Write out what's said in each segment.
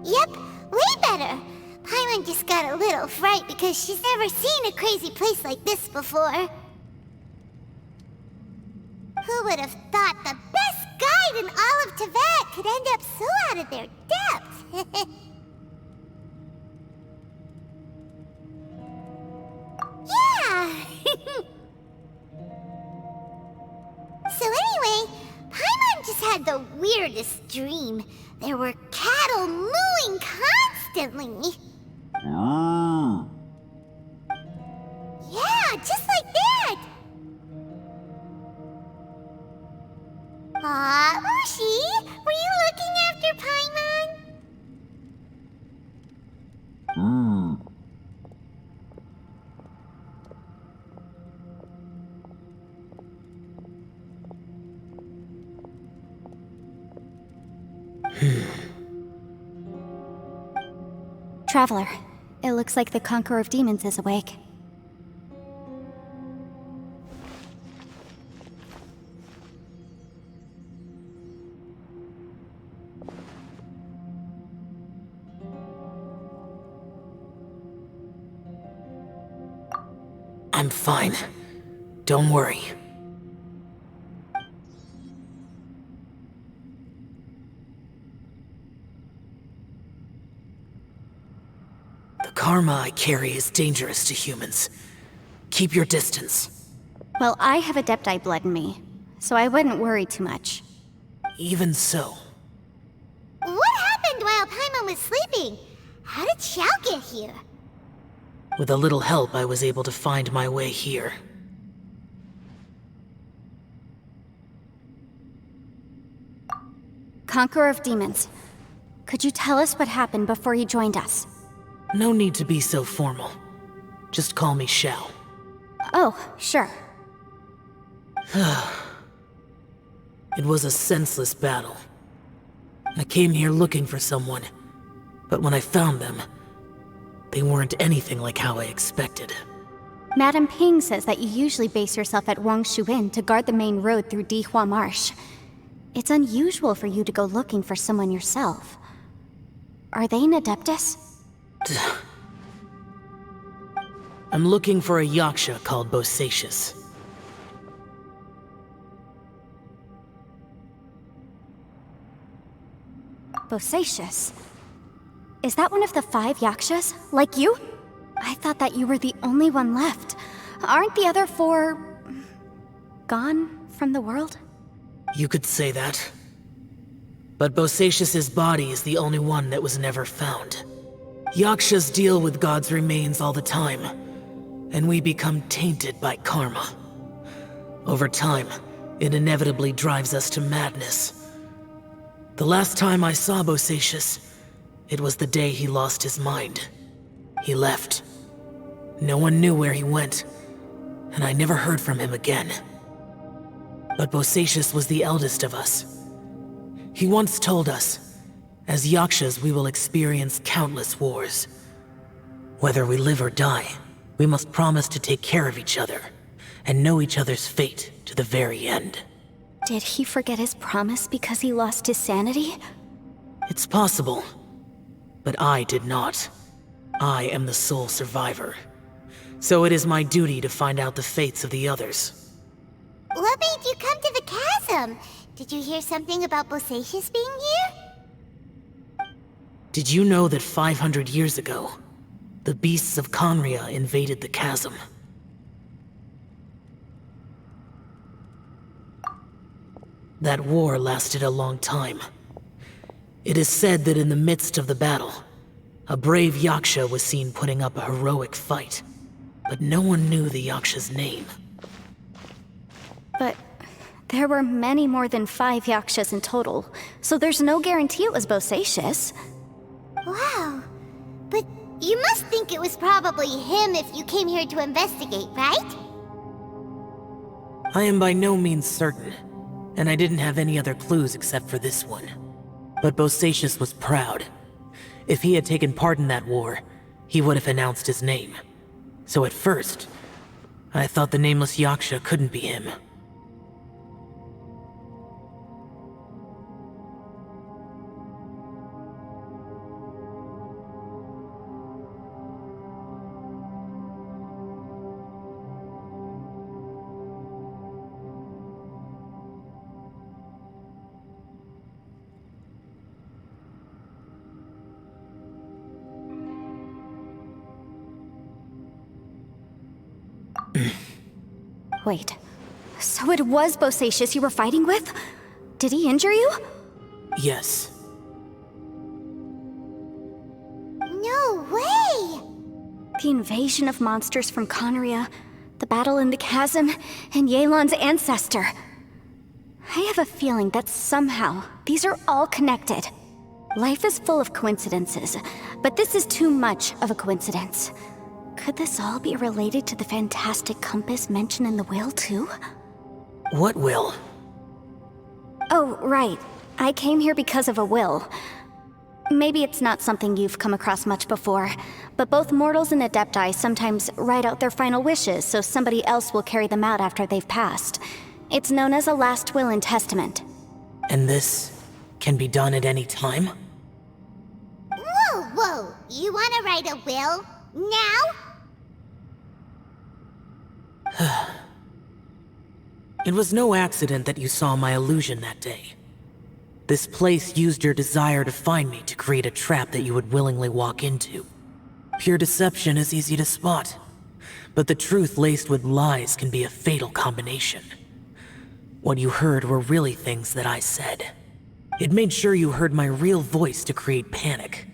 Yep, way better. Paimon just got a little fright because she's never seen a crazy place like this before. Who would have thought the best guide in all of Teyvat could end up so out of their depth? Yeah! So anyway, Paimon just had the weirdest dream. There were cattle mooing constantly. Yeah, just like that! Aw, Ushi, were you looking after Paimon? Traveler, it looks like the Conqueror of Demons is awake. I'm fine. Don't worry. The karma I carry is dangerous to humans. Keep your distance. Well, I have Adepti blood in me, so I wouldn't worry too much. Even so. What happened while Paimon was sleeping? How did Xiao get here? With a little help, I was able to find my way here. Conqueror of Demons, could you tell us what happened before you joined us? No need to be so formal. Just call me Xiao. Oh, sure. It was a senseless battle. I came here looking for someone, but when I found them, they weren't anything like how I expected. Madame Ping says that you usually base yourself at Wangshu Inn to guard the main road through Dihua Marsh. It's unusual for you to go looking for someone yourself. Are they an Adeptus? I'm looking for a Yaksha called Bosacius. Bosacius? Is that one of the 5 Yakshas? Like you? I thought that you were the only one left. Aren't the other 4... gone from the world? You could say that. But Bosacius's body is the only one that was never found. Yakshas deal with God's remains all the time, and we become tainted by karma. Over time, it inevitably drives us to madness. The last time I saw Bosacius, it was the day he lost his mind. He left. No one knew where he went, and I never heard from him again. But Bosacius was the eldest of us. He once told us, as Yakshas we will experience countless wars. Whether we live or die, we must promise to take care of each other, and know each other's fate to the very end. Did he forget his promise because he lost his sanity? It's possible, but I did not. I am the sole survivor. So it is my duty to find out the fates of the others. What made you come to the chasm? Did you hear something about Bosacius being here? Did you know that 500 years ago, the beasts of Conria invaded the chasm? That war lasted a long time. It is said that in the midst of the battle, a brave Yaksha was seen putting up a heroic fight, but no one knew the Yaksha's name. But there were many more than 5 Yakshas in total, so there's no guarantee it was Bosacius. Wow. But you must think it was probably him if you came here to investigate, right? I am by no means certain, and I didn't have any other clues except for this one. But Bosacius was proud. If he had taken part in that war, he would have announced his name. So at first, I thought the nameless Yaksha couldn't be him. Wait, so it was Bosacius you were fighting with? Did he injure you? Yes. No way! The invasion of monsters from Conria, the battle in the chasm, and Yelan's ancestor. I have a feeling that somehow these are all connected. Life is full of coincidences, but this is too much of a coincidence. Could this all be related to the fantastic compass mentioned in the will, too? What will? Oh, right. I came here because of a will. Maybe it's not something you've come across much before, but both mortals and adepti sometimes write out their final wishes so somebody else will carry them out after they've passed. It's known as a last will and testament. And this can be done at any time? Whoa! You wanna write a will? Now? It was no accident that you saw my illusion that day. This place used your desire to find me to create a trap that you would willingly walk into. Pure deception is easy to spot, but the truth laced with lies can be a fatal combination. What you heard were really things that I said. It made sure you heard my real voice to create panic.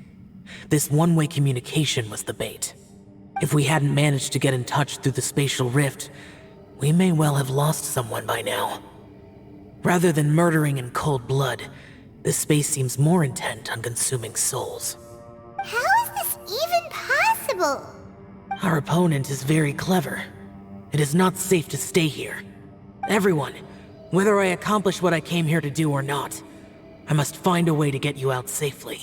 This one-way communication was the bait. If we hadn't managed to get in touch through the spatial rift, we may well have lost someone by now. Rather than murdering in cold blood, this space seems more intent on consuming souls. How is this even possible? Our opponent is very clever. It is not safe to stay here. Everyone, whether I accomplish what I came here to do or not, I must find a way to get you out safely.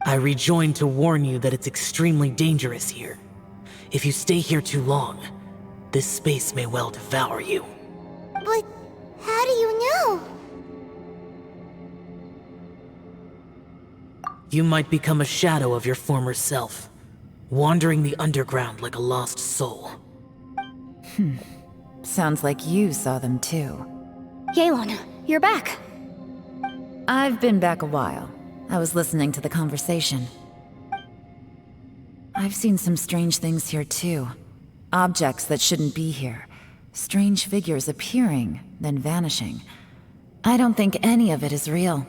I rejoined to warn you that it's extremely dangerous here. If you stay here too long, this space may well devour you. But how do you know? You might become a shadow of your former self, wandering the underground like a lost soul. Sounds like you saw them too. Yelan, you're back. I've been back a while. I was listening to the conversation. I've seen some strange things here too. Objects that shouldn't be here. Strange figures appearing, then vanishing. I don't think any of it is real.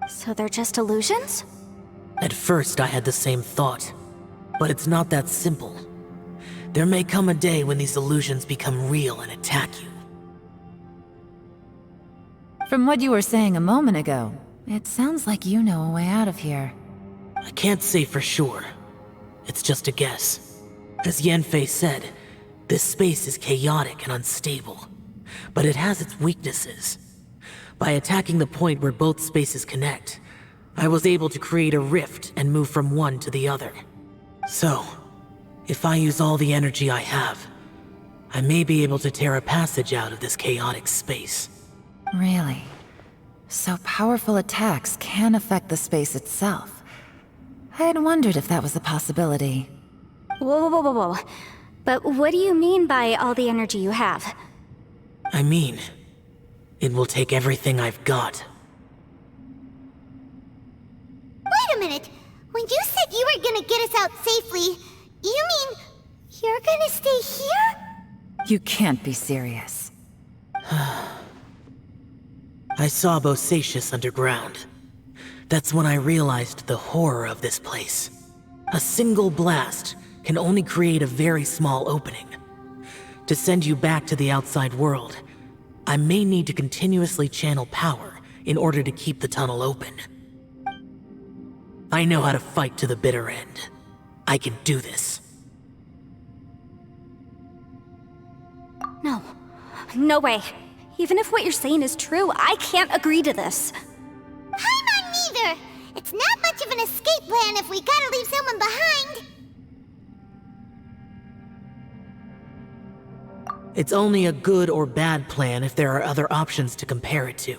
So they're just illusions? At first I had the same thought, but it's not that simple. There may come a day when these illusions become real and attack you. From what you were saying a moment ago, it sounds like you know a way out of here. I can't say for sure. It's just a guess. As Yanfei said, this space is chaotic and unstable, but it has its weaknesses. By attacking the point where both spaces connect, I was able to create a rift and move from one to the other. So, if I use all the energy I have, I may be able to tear a passage out of this chaotic space. Really? So powerful attacks can affect the space itself. I had wondered if that was a possibility. Whoa. But what do you mean by all the energy you have? I mean, it will take everything I've got. Wait a minute! When you said you were gonna get us out safely, you mean you're gonna stay here? You can't be serious. I saw Bosacius underground. That's when I realized the horror of this place. A single blast can only create a very small opening. To send you back to the outside world, I may need to continuously channel power in order to keep the tunnel open. I know how to fight to the bitter end. I can do this. No way. Even if what you're saying is true, I can't agree to this. I'm not neither! It's not much of an escape plan if we gotta leave someone behind! It's only a good or bad plan if there are other options to compare it to.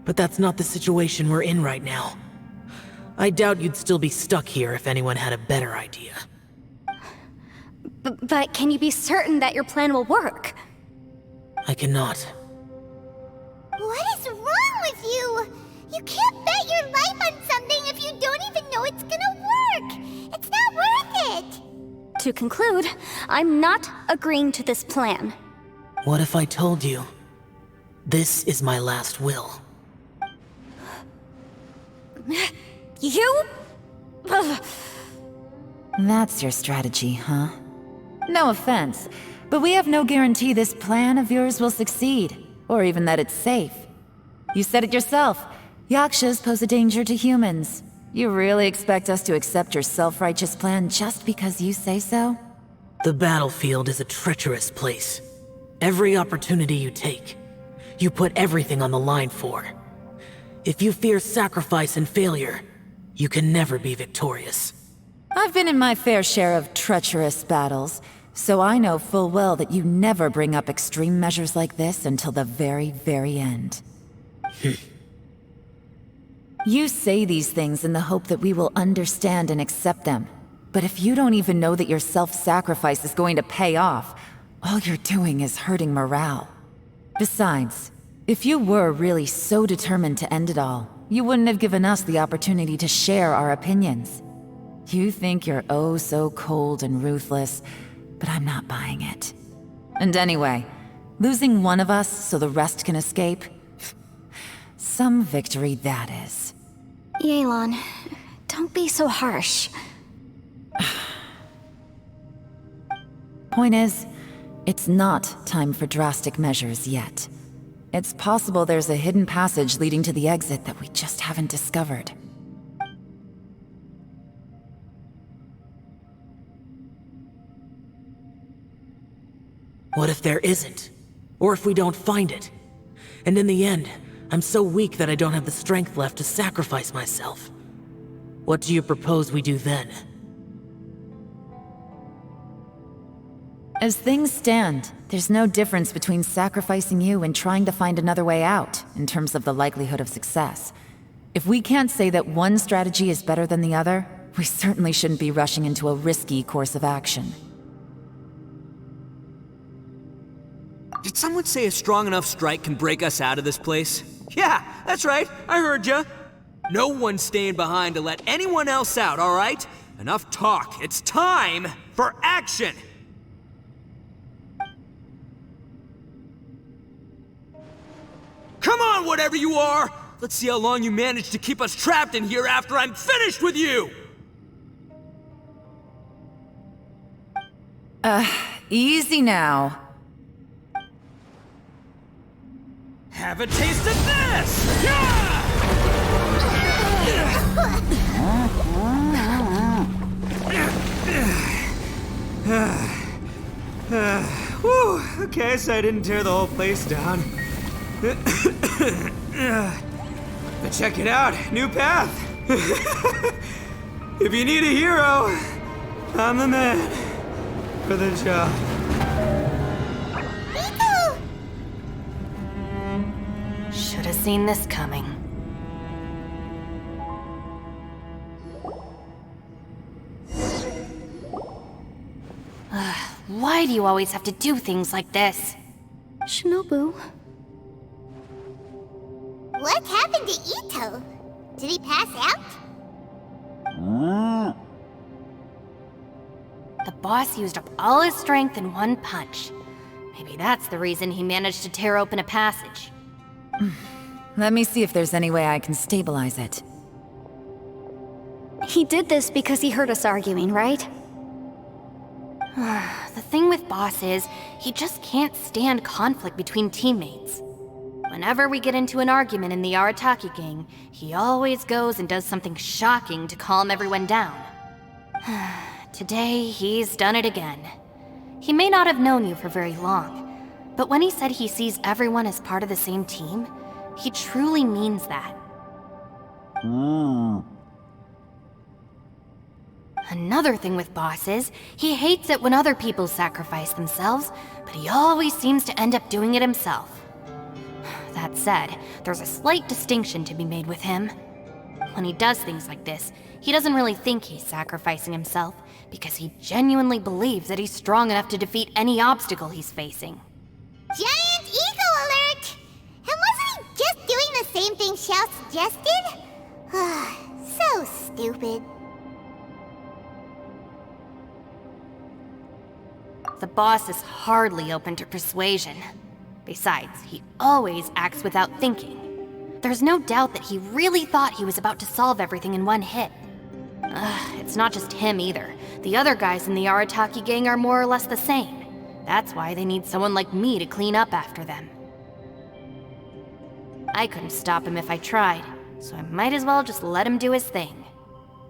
But that's not the situation we're in right now. I doubt you'd still be stuck here if anyone had a better idea. But can you be certain that your plan will work? I cannot. What is wrong with you? You can't bet your life on something if you don't even know it's gonna work! It's not To conclude, I'm not agreeing to this plan. What if I told you, this is my last will? You? Ugh. That's your strategy, huh? No offense, but we have no guarantee this plan of yours will succeed, or even that it's safe. You said it yourself. Yakshas pose a danger to humans. You really expect us to accept your self-righteous plan just because you say so? The battlefield is a treacherous place. Every opportunity you take, you put everything on the line for. If you fear sacrifice and failure, you can never be victorious. I've been in my fair share of treacherous battles, so I know full well that you never bring up extreme measures like this until the very, very end. You say these things in the hope that we will understand and accept them. But if you don't even know that your self-sacrifice is going to pay off, all you're doing is hurting morale. Besides, if you were really so determined to end it all, you wouldn't have given us the opportunity to share our opinions. You think you're oh so cold and ruthless, but I'm not buying it. And anyway, losing one of us so the rest can escape? Some victory that is. Yelan, don't be so harsh. Point is, it's not time for drastic measures yet. It's possible there's a hidden passage leading to the exit that we just haven't discovered. What if there isn't? Or if we don't find it? And in the end, I'm so weak that I don't have the strength left to sacrifice myself. What do you propose we do then? As things stand, there's no difference between sacrificing you and trying to find another way out, in terms of the likelihood of success. If we can't say that one strategy is better than the other, we certainly shouldn't be rushing into a risky course of action. Did someone say a strong enough strike can break us out of this place? Yeah, that's right, I heard ya. No one's staying behind to let anyone else out, alright? Enough talk, it's time for action! Come on, whatever you are! Let's see how long you manage to keep us trapped in here after I'm finished with you! Easy now. Have a taste of this! Yeah! Whew, okay, so I didn't tear the whole place down. But check it out, new path. If you need a hero, I'm the man for the job. Should have seen this coming. Why do you always have to do things like this? Shinobu. What happened to Ito? Did he pass out? The boss used up all his strength in one punch. Maybe that's the reason he managed to tear open a passage. Let me see if there's any way I can stabilize it. He did this because he heard us arguing, right? The thing with Boss is, he just can't stand conflict between teammates. Whenever we get into an argument in the Arataki gang, he always goes and does something shocking to calm everyone down. Today, he's done it again. He may not have known you for very long, but when he said he sees everyone as part of the same team, he truly means that. Another thing with Boss is, he hates it when other people sacrifice themselves, but he always seems to end up doing it himself. That said, there's a slight distinction to be made with him. When he does things like this, he doesn't really think he's sacrificing himself, because he genuinely believes that he's strong enough to defeat any obstacle he's facing. Giant ego alert! And wasn't he just doing the same thing Xiao suggested? So stupid. The boss is hardly open to persuasion. Besides, he always acts without thinking. There's no doubt that he really thought he was about to solve everything in one hit. It's not just him either. The other guys in the Arataki gang are more or less the same. That's why they need someone like me to clean up after them. I couldn't stop him if I tried, so I might as well just let him do his thing.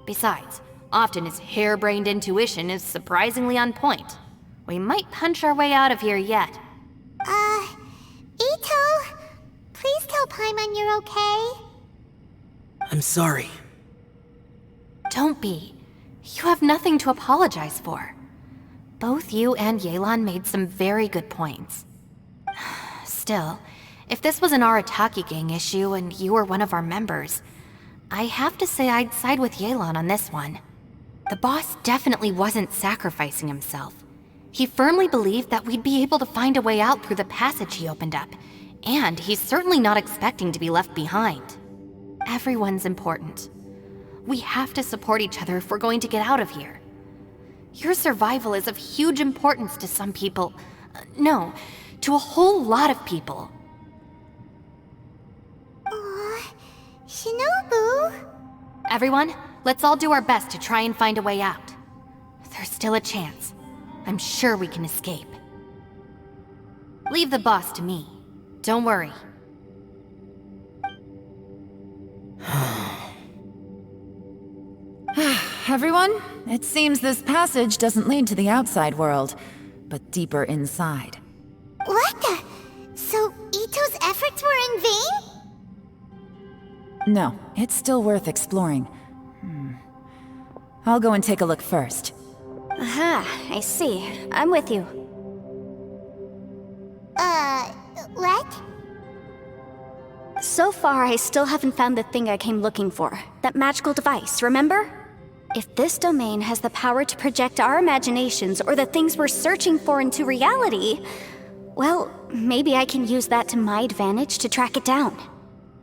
Besides, often his harebrained intuition is surprisingly on point. We might punch our way out of here yet. Ito, please tell Paimon you're okay. I'm sorry. Don't be. You have nothing to apologize for. Both you and Yelan made some very good points. Still, if this was an Arataki gang issue and you were one of our members, I have to say I'd side with Yelan on this one. The boss definitely wasn't sacrificing himself. He firmly believed that we'd be able to find a way out through the passage he opened up, and he's certainly not expecting to be left behind. Everyone's important. We have to support each other if we're going to get out of here. Your survival is of huge importance to some people. No, to a whole lot of people. Aw, Shinobu. Everyone, let's all do our best to try and find a way out. There's still a chance. I'm sure we can escape. Leave the boss to me. Don't worry. Everyone, it seems this passage doesn't lead to the outside world, but deeper inside. What the? So Ito's efforts were in vain? No, it's still worth exploring. I'll go and take a look first. Aha, I see. I'm with you. What? So far, I still haven't found the thing I came looking for. That magical device, remember? If this domain has the power to project our imaginations or the things we're searching for into reality, well, maybe I can use that to my advantage to track it down.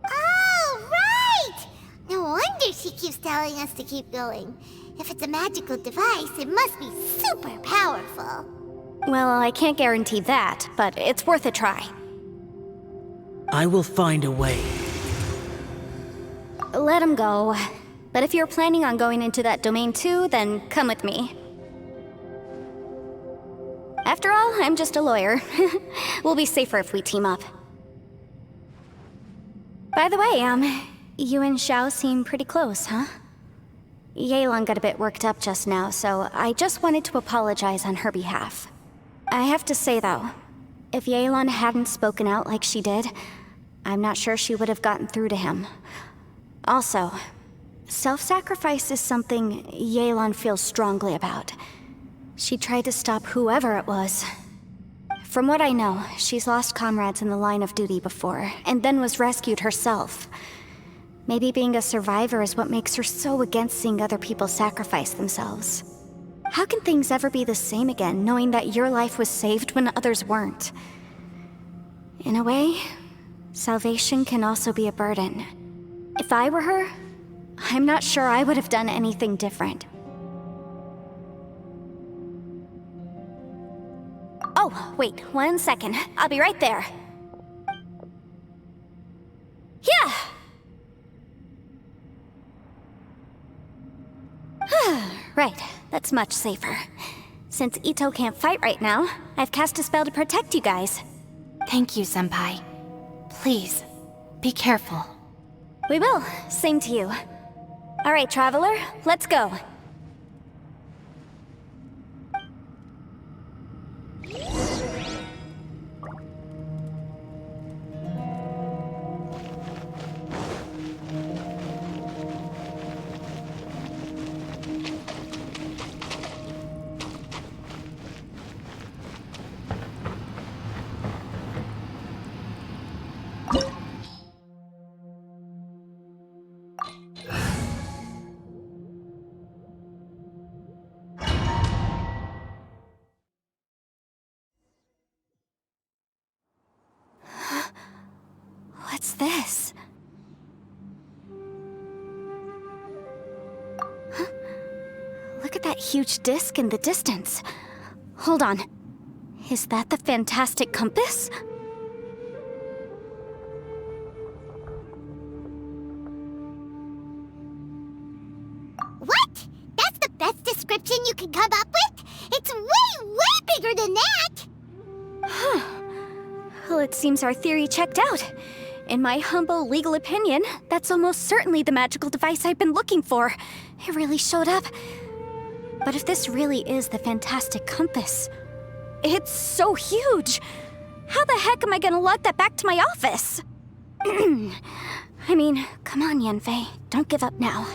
Oh, right! No wonder she keeps telling us to keep going. If it's a magical device, it must be super powerful. Well, I can't guarantee that, but it's worth a try. I will find a way. Let him go. But if you're planning on going into that domain too, then come with me. After all, I'm just a lawyer. We'll be safer if we team up. By the way, you and Xiao seem pretty close, huh? Yelan got a bit worked up just now, so I just wanted to apologize on her behalf. I have to say though, if Yelan hadn't spoken out like she did, I'm not sure she would have gotten through to him. Also, self-sacrifice is something Yelan feels strongly about. She tried to stop whoever it was. From what I know, she's lost comrades in the line of duty before, and then was rescued herself. Maybe being a survivor is what makes her so against seeing other people sacrifice themselves. How can things ever be the same again, knowing that your life was saved when others weren't? In a way, salvation can also be a burden. If I were her, I'm not sure I would have done anything different. Oh, wait, 1 second. I'll be right there. Yeah! Right, that's much safer. Since Ito can't fight right now, I've cast a spell to protect you guys. Thank you, Senpai. Please, be careful. We will. Same to you. All right, Traveler, let's go. What's this? Huh? Look at that huge disc in the distance. Hold on. Is that the fantastic compass? What? That's the best description you can come up with? It's way, way bigger than that! Well, it seems our theory checked out. In my humble legal opinion, that's almost certainly the magical device I've been looking for. It really showed up. But if this really is the fantastic compass, it's so huge! How the heck am I gonna lug that back to my office? I mean, come on, Yanfei. Don't give up now.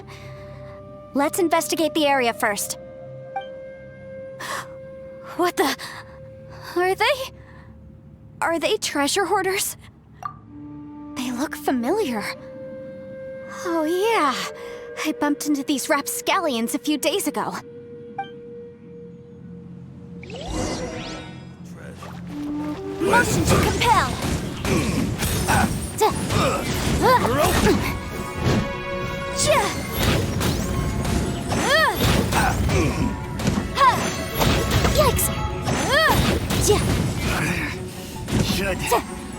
Let's investigate the area first. What the... Are they treasure hoarders? They look familiar. Oh yeah, I bumped into these rapscallions a few days ago. Motion to compel! Yikes! Should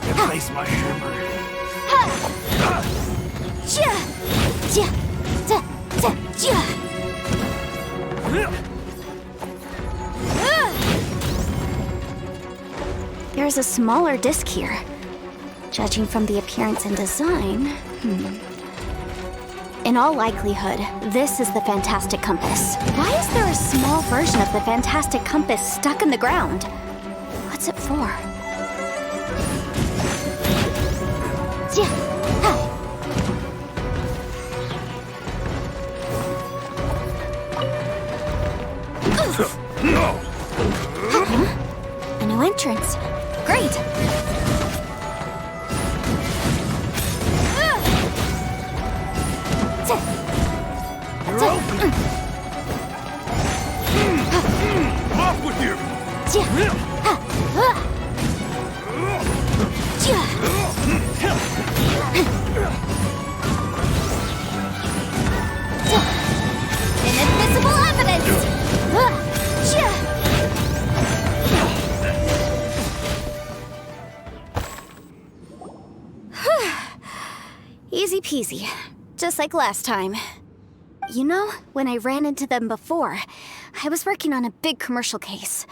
replace my hammer. There's a smaller disc here. Judging from the appearance and design, In all likelihood, this is the fantastic compass. Why is there a small version of the fantastic compass stuck in the ground? What's it for? A new entrance. Great! Off with you! Inadmissible evidence! Easy peasy. Just like last time. You know, when I ran into them before, I was working on a big commercial case.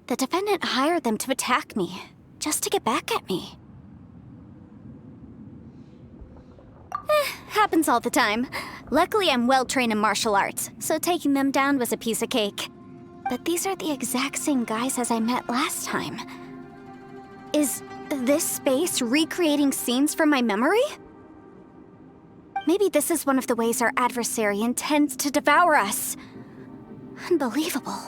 The defendant hired them to attack me, just to get back at me. Happens all the time. Luckily, I'm well-trained in martial arts, so taking them down was a piece of cake. But these are the exact same guys as I met last time. Is this space recreating scenes from my memory? Maybe this is one of the ways our adversary intends to devour us. Unbelievable.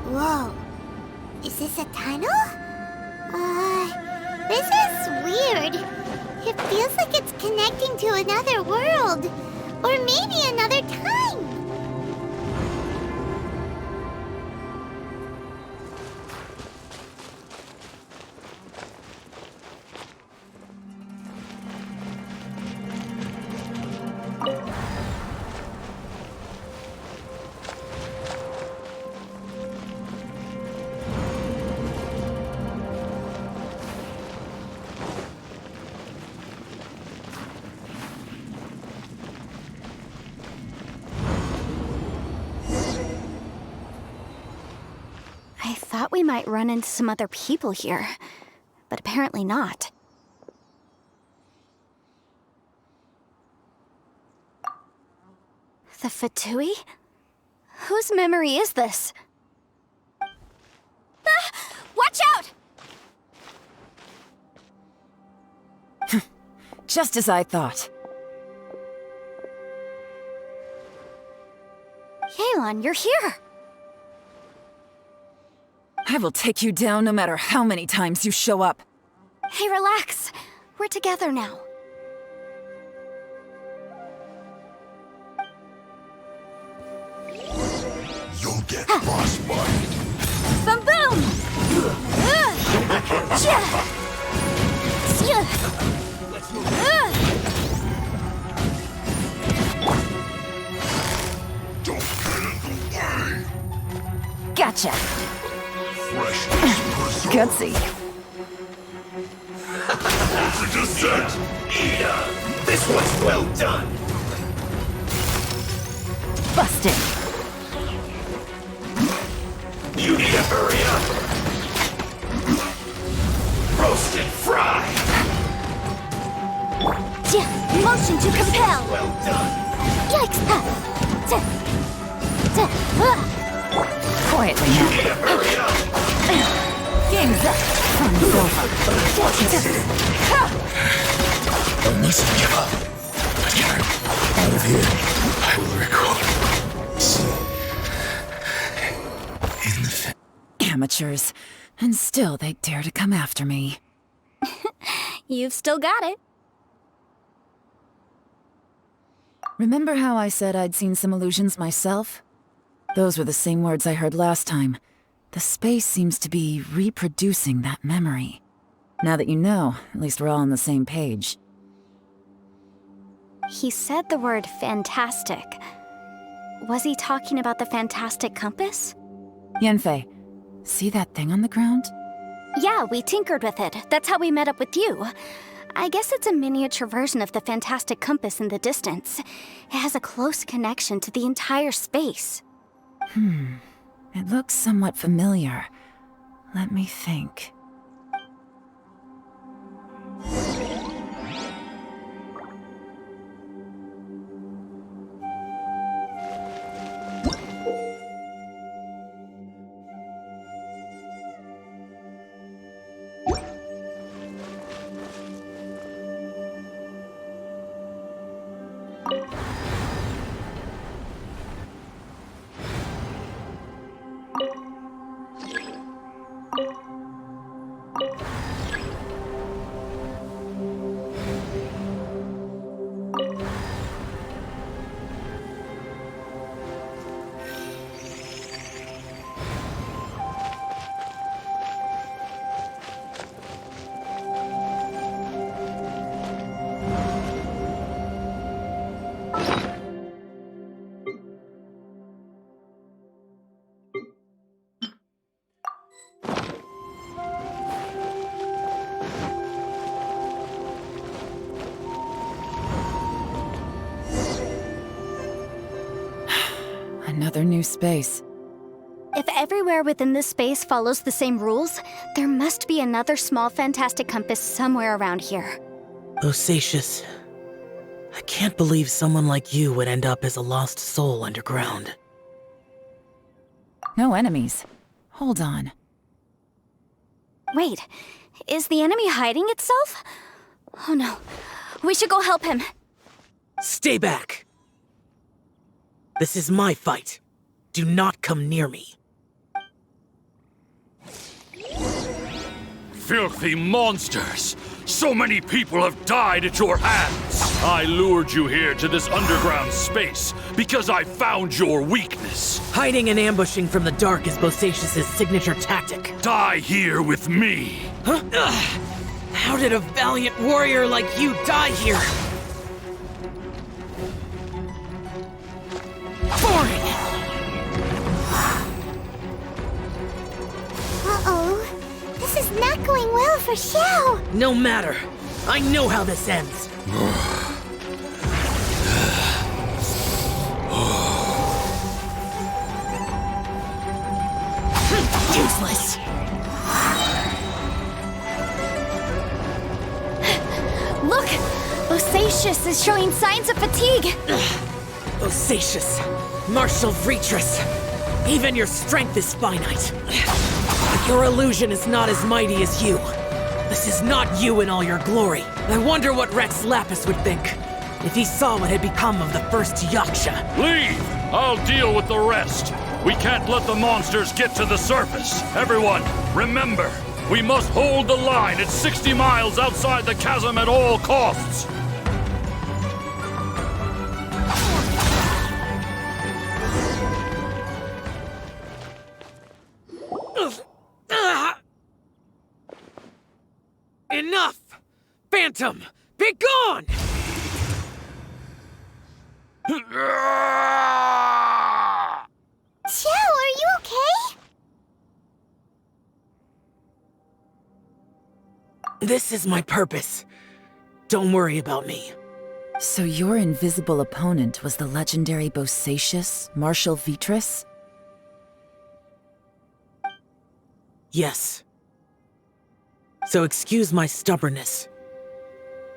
Whoa. Is this a tunnel? This is weird. It feels like it's connecting to another world. Or maybe another time. I thought we might run into some other people here, but apparently not. The Fatui? Whose memory is this? Ah! Watch out! Just as I thought. Yelan, you're here! I will take you down no matter how many times you show up. Hey, relax. We're together now. You'll get frostbite. Boom boom! Don't get in the way. Gotcha. Freshness preserved. Gutsy. The descent. Ida, this was well done. Busted. You need to hurry up. Roast and fry. Motion to compel! Well done. Yikes! Quietly You now. need to hurry up. Game's up. Fun's over. I mustn't give up. Together, out of here, I will record. In the Amateurs. And still they dare to come after me. You've still got it. Remember how I said I'd seen some illusions myself? Those were the same words I heard last time. The space seems to be reproducing that memory. Now that you know, at least we're all on the same page. He said the word fantastic. Was he talking about the fantastic compass? Yanfei, see that thing on the ground? Yeah, we tinkered with it. That's how we met up with you. I guess it's a miniature version of the fantastic compass in the distance. It has a close connection to the entire space. It looks somewhat familiar. Let me think. Another new space. If everywhere within this space follows the same rules, there must be another small fantastic compass somewhere around here. Bosacious. I can't believe someone like you would end up as a lost soul underground. No enemies. Hold on. Wait, is the enemy hiding itself? Oh no, we should go help him. Stay back! This is my fight. Do not come near me. Filthy monsters! So many people have died at your hands! I lured you here to this underground space because I found your weakness. Hiding and ambushing from the dark is Bosacious' signature tactic. Die here with me! Huh? Ugh. How did a valiant warrior like you die here? Boring! Uh-oh. This is not going well for Xiao. No matter. I know how this ends. Useless. Look! Bosacious is showing signs of fatigue. Bosacious, Martial Vretress, even your strength is finite. Your illusion is not as mighty as you. This is not you in all your glory. I wonder what Rex Lapis would think if he saw what had become of the first Yaksha. Leave! I'll deal with the rest. We can't let the monsters get to the surface. Everyone, remember, we must hold the line at 60 miles outside the chasm at all costs. Enough! Phantom, be gone! Xiao, are you okay? This is my purpose. Don't worry about me. So your invisible opponent was the legendary Bosacious, Martial Vretress? Yes. So excuse my stubbornness.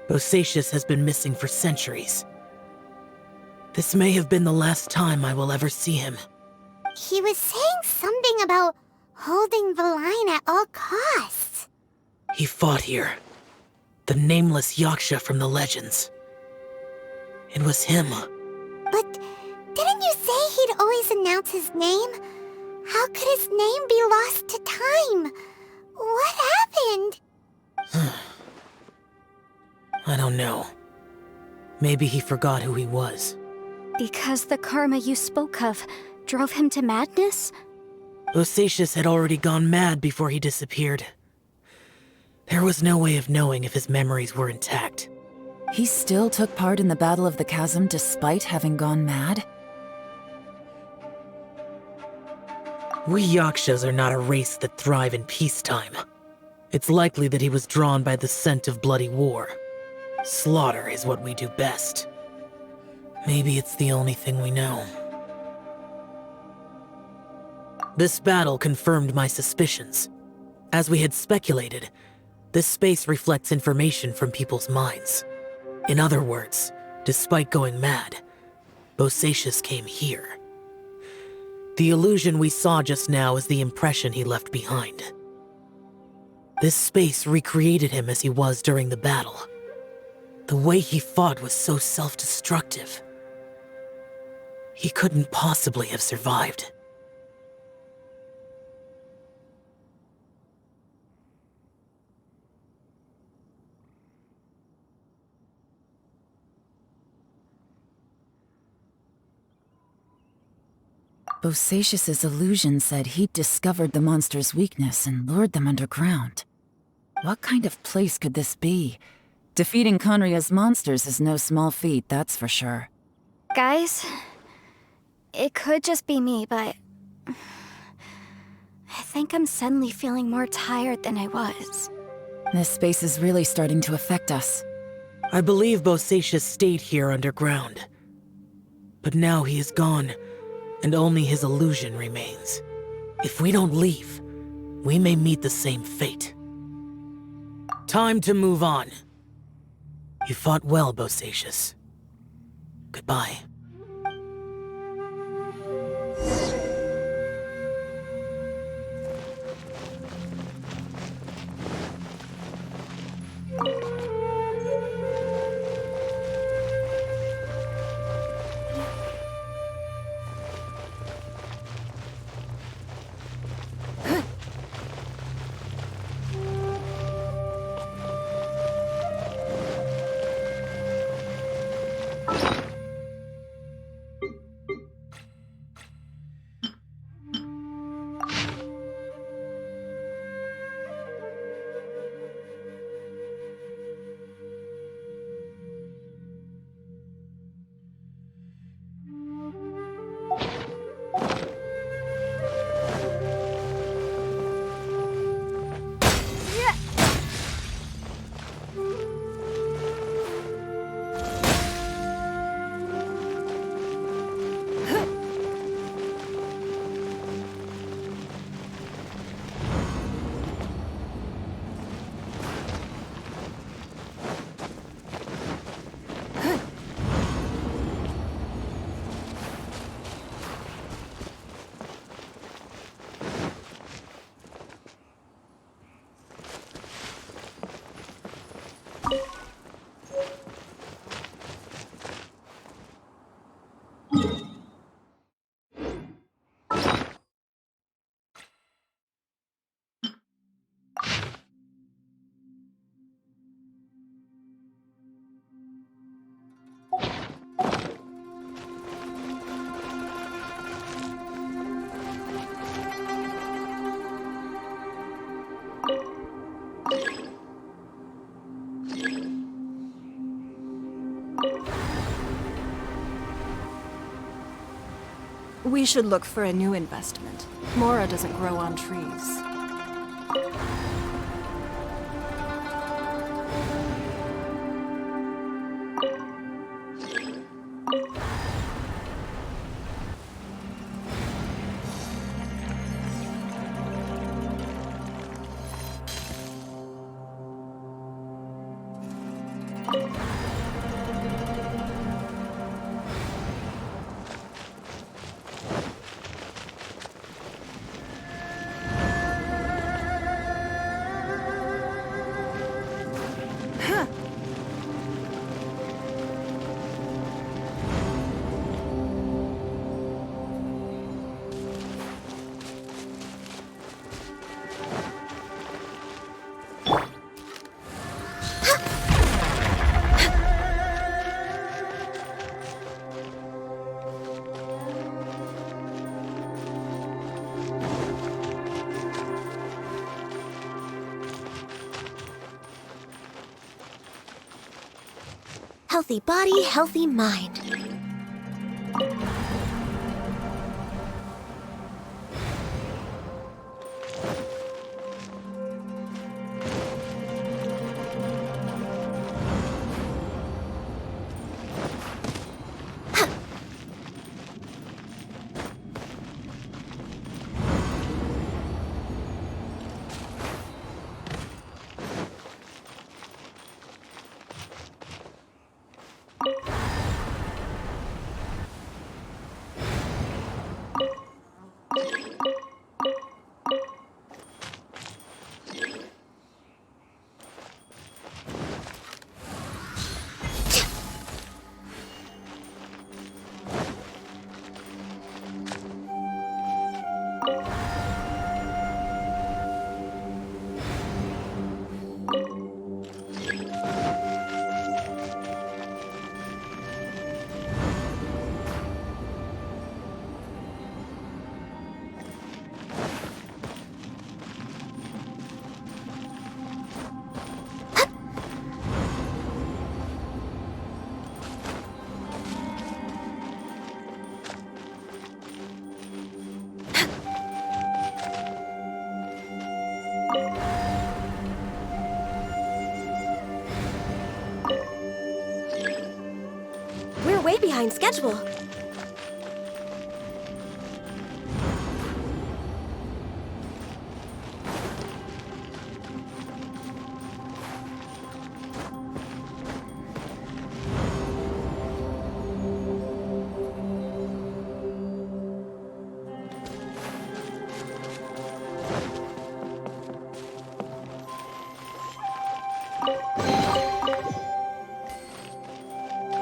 Bosacious has been missing for centuries. This may have been the last time I will ever see him. He was saying something about holding the line at all costs. He fought here. The nameless Yaksha from the legends. It was him. But didn't you say he'd always announce his name? How could his name be lost to time? What happened? I don't know. Maybe he forgot who he was. Because the karma you spoke of drove him to madness? Bosacious had already gone mad before he disappeared. There was no way of knowing if his memories were intact. He still took part in the Battle of the Chasm despite having gone mad? We Yakshas are not a race that thrive in peacetime. It's likely that he was drawn by the scent of bloody war. Slaughter is what we do best. Maybe it's the only thing we know. This battle confirmed my suspicions. As we had speculated, this space reflects information from people's minds. In other words, despite going mad, Bosacious came here. The illusion we saw just now is the impression he left behind. This space recreated him as he was during the battle. The way he fought was so self-destructive. He couldn't possibly have survived. Bosacious's illusion said he'd discovered the monster's weakness and lured them underground. What kind of place could this be? Defeating Conria's monsters is no small feat, that's for sure. Guys, it could just be me, but I think I'm suddenly feeling more tired than I was. This space is really starting to affect us. I believe Bosacious stayed here underground. But now he is gone, and only his illusion remains. If we don't leave, we may meet the same fate. Time to move on. You fought well, Bosacious. Goodbye. We should look for a new investment. Mora doesn't grow on trees. Healthy body, healthy mind. We're way behind schedule.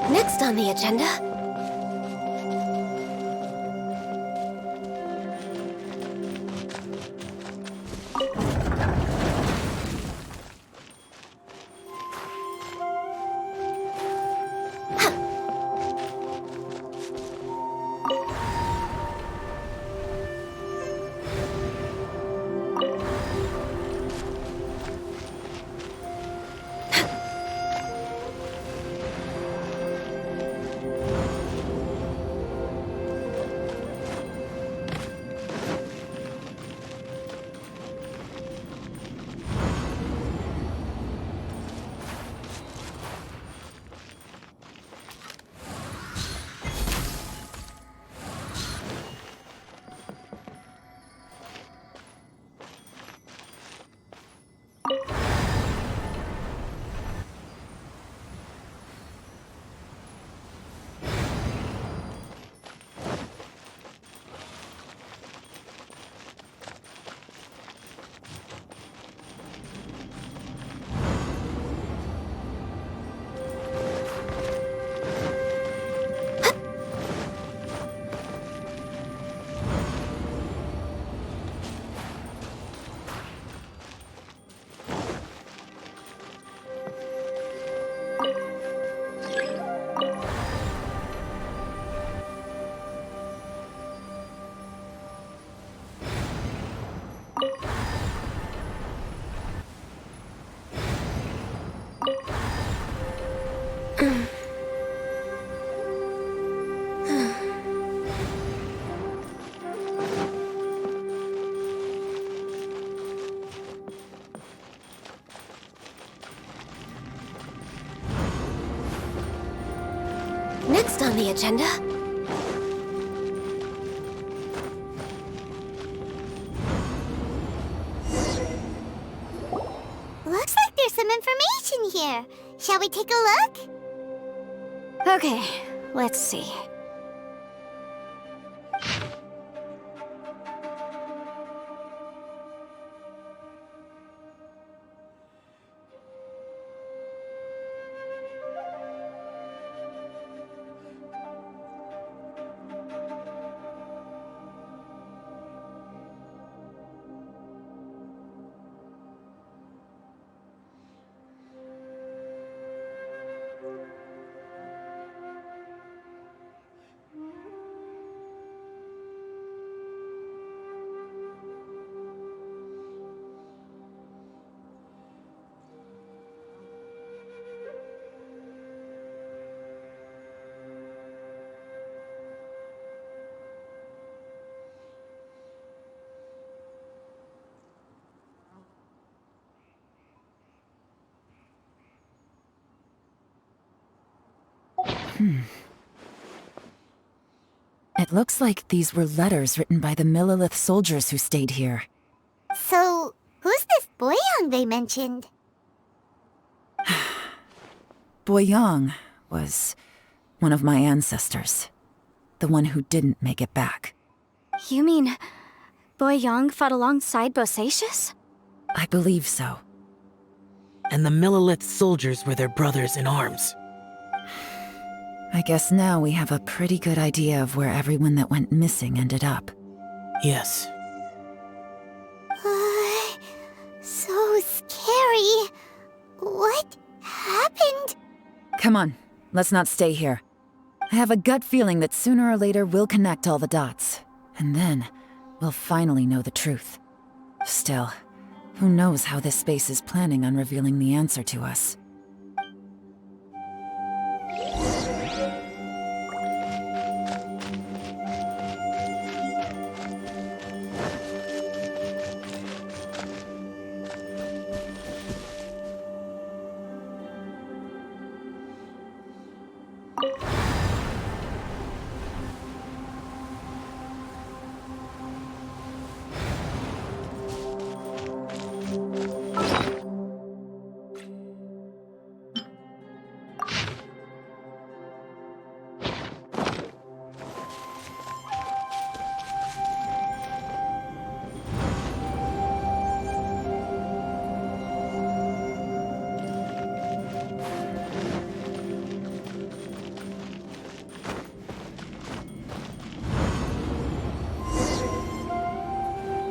Next on the agenda... Next on the agenda... Looks like there's some information here. Shall we take a look? Okay, let's see. It looks like these were letters written by the Millilith soldiers who stayed here. So, who's this Boyang they mentioned? Boyang was one of my ancestors. The one who didn't make it back. You mean Boyang fought alongside Bosacius? I believe so. And the Millilith soldiers were their brothers in arms. I guess now we have a pretty good idea of where everyone that went missing ended up. Yes. So scary. What happened? Come on, let's not stay here. I have a gut feeling that sooner or later we'll connect all the dots. And then, we'll finally know the truth. Still, who knows how this space is planning on revealing the answer to us.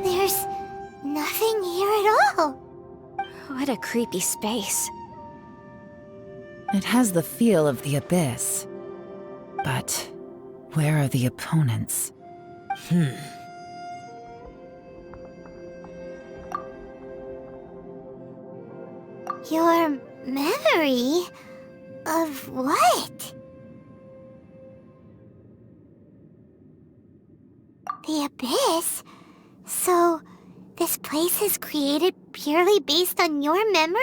There's nothing here at all. What a creepy space. It has the feel of the abyss. But where are the opponents? Your memory of what? The abyss? So, this place is created purely based on your memory?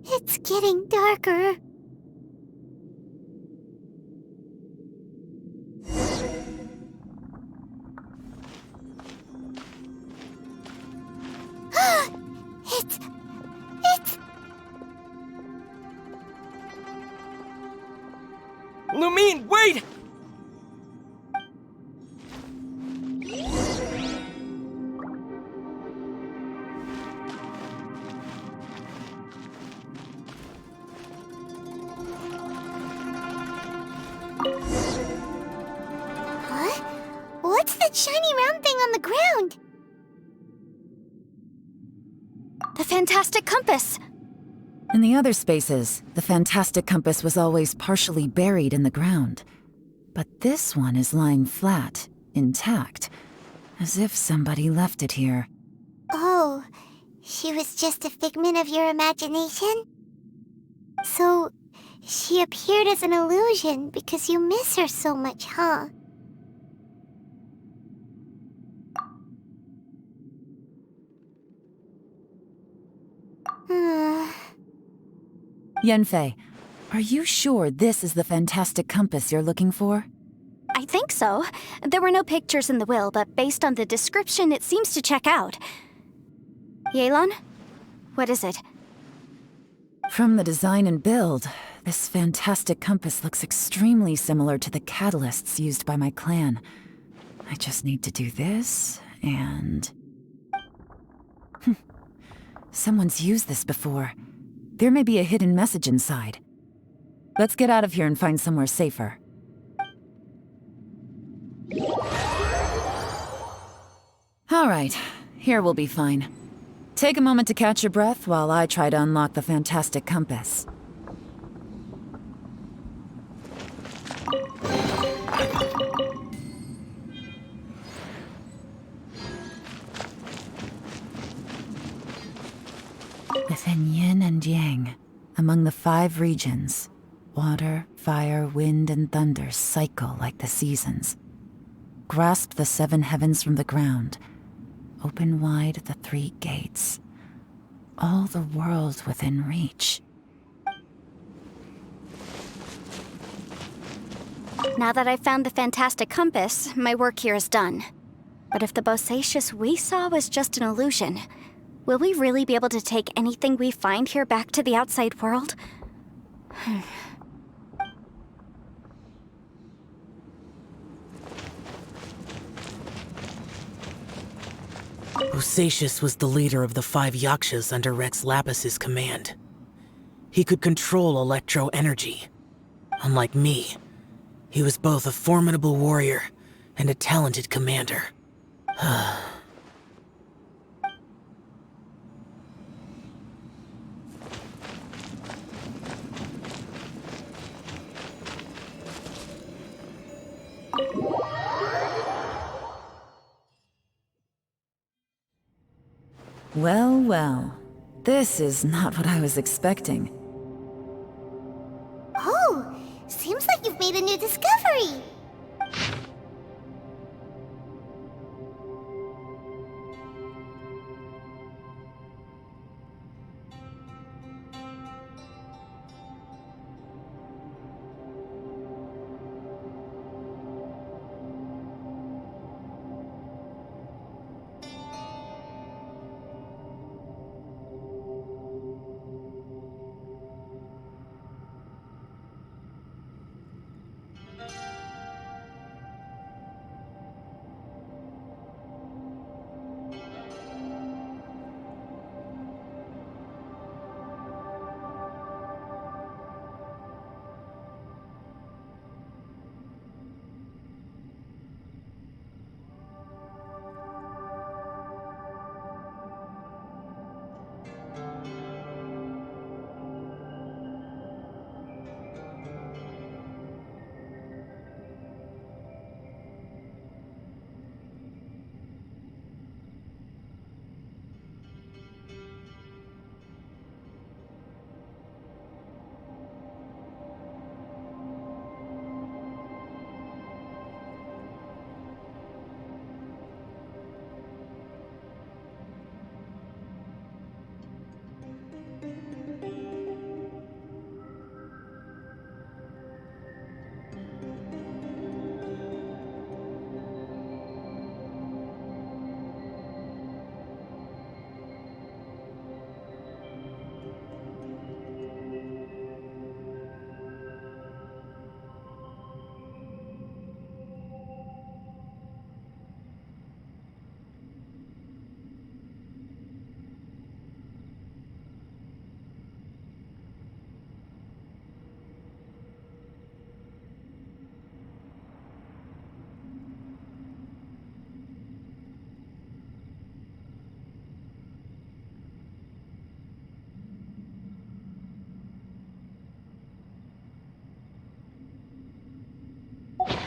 It's getting darker. It's... Lumine, wait! Huh? What's that shiny round thing on the ground? The fantastic compass! In the other spaces, the fantastic compass was always partially buried in the ground. But this one is lying flat, intact, as if somebody left it here. Oh, she was just a figment of your imagination? So, She appeared as an illusion because you miss her so much, huh? Yanfei, are you sure this is the fantastic compass you're looking for? I think so. There were no pictures in the will, but based on the description, it seems to check out. Yelan? What is it? From the design and build, this fantastic compass looks extremely similar to the catalysts used by my clan. I just need to do this, and... Someone's used this before. There may be a hidden message inside. Let's get out of here and find somewhere safer. All right, here we'll be fine. Take a moment to catch your breath while I try to unlock the fantastic compass. Within yin and yang, among the 5 regions, water, fire, wind, and thunder cycle like the seasons. Grasp the 7 heavens from the ground. Open wide the 3 gates. All the world within reach. Now that I've found the fantastic compass, my work here is done. But if the Bosacious we saw was just an illusion, will we really be able to take anything we find here back to the outside world? Bosacious was the leader of the 5 Yakshas under Rex Lapis's command. He could control electro-energy. Unlike me, he was both a formidable warrior and a talented commander. Well, well. This is not what I was expecting. Oh, seems like you've made a new discovery.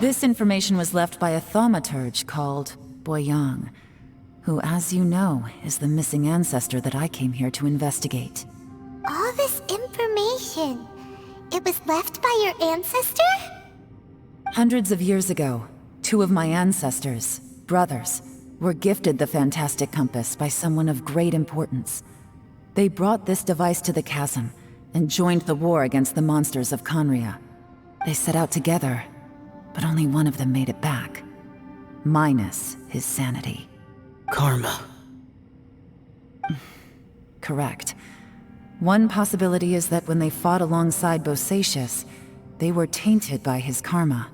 This information was left by a thaumaturge called Boyang, who, as you know, is the missing ancestor that I came here to investigate. All this information. It was left by your ancestor? Hundreds of years ago, two of my ancestors, brothers, were gifted the fantastic compass by someone of great importance. They brought this device to the chasm and joined the war against the monsters of Conria. They set out together, but only one of them made it back. Minus his sanity. Karma. Correct. One possibility is that when they fought alongside Bosacius, they were tainted by his karma.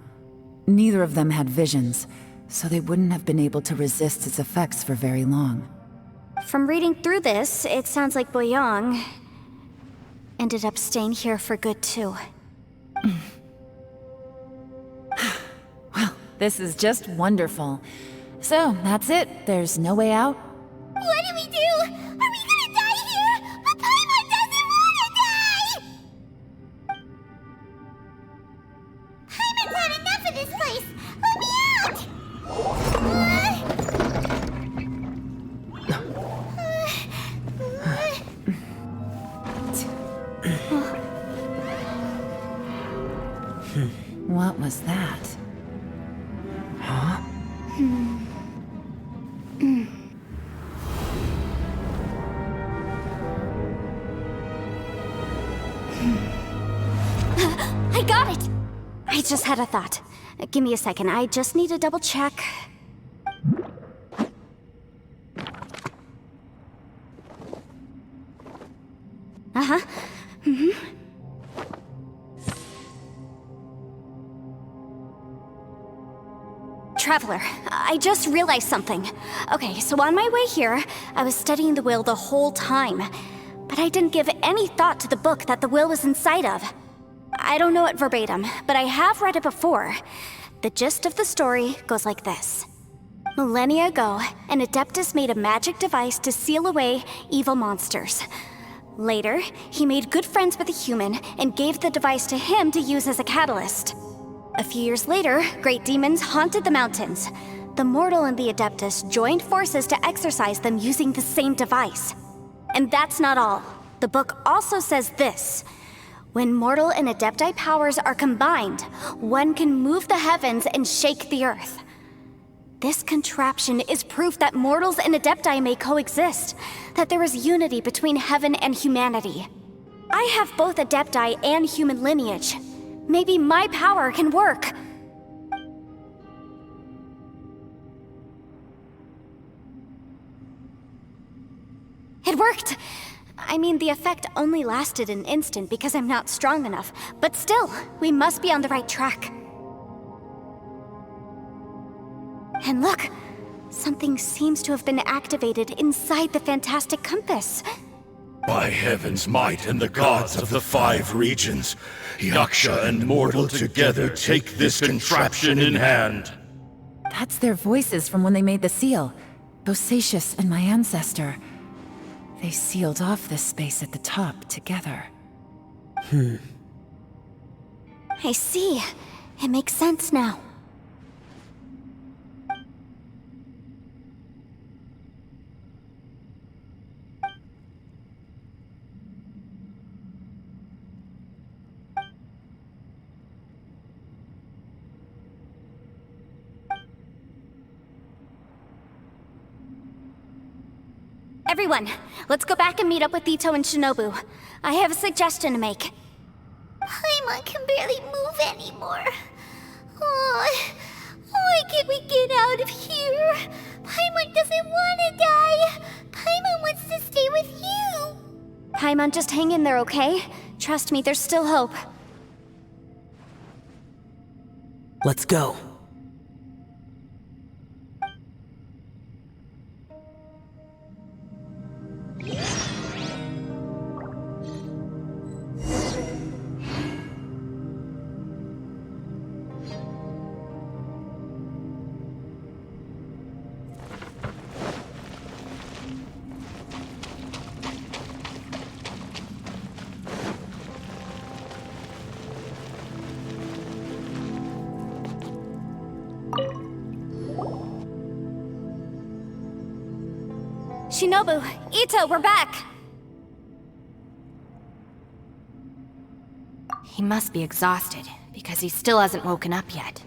Neither of them had visions, so they wouldn't have been able to resist its effects for very long. From reading through this, it sounds like Boyang ended up staying here for good too. Well, this is just wonderful. So, that's it. There's no way out? What do we do? Are we gonna die here? But Paimon doesn't wanna die! Paimon's had enough of this place! Let me out! What was that? Huh? I got it! I just had a thought. Give me a second, I just need to double check. Uh-huh. Traveler, I just realized something. Okay, so on my way here, I was studying the will the whole time. But I didn't give any thought to the book that the will was inside of. I don't know it verbatim, but I have read it before. The gist of the story goes like this. Millennia ago, an Adeptus made a magic device to seal away evil monsters. Later, he made good friends with a human and gave the device to him to use as a catalyst. A few years later, great demons haunted the mountains. The mortal and the Adeptus joined forces to exorcise them using the same device. And that's not all. The book also says this. When mortal and Adepti powers are combined, one can move the heavens and shake the earth. This contraption is proof that mortals and Adepti may coexist, that there is unity between heaven and humanity. I have both Adepti and human lineage. Maybe my power can work. It worked! I mean, the effect only lasted an instant because I'm not strong enough, but still, we must be on the right track. And look! Something seems to have been activated inside the fantastic compass. By heaven's might and the gods of the 5 regions, Yaksha and mortal together take this contraption in hand. That's their voices from when they made the seal. Bosacius and my ancestor. They sealed off this space at the top together. I see. It makes sense now. Everyone, let's go back and meet up with Ito and Shinobu. I have a suggestion to make. Paimon can barely move anymore. Oh, why can't we get out of here? Paimon doesn't want to die. Paimon wants to stay with you. Paimon, just hang in there, okay? Trust me, there's still hope. Let's go. Shinobu, Ito, we're back! He must be exhausted, because he still hasn't woken up yet.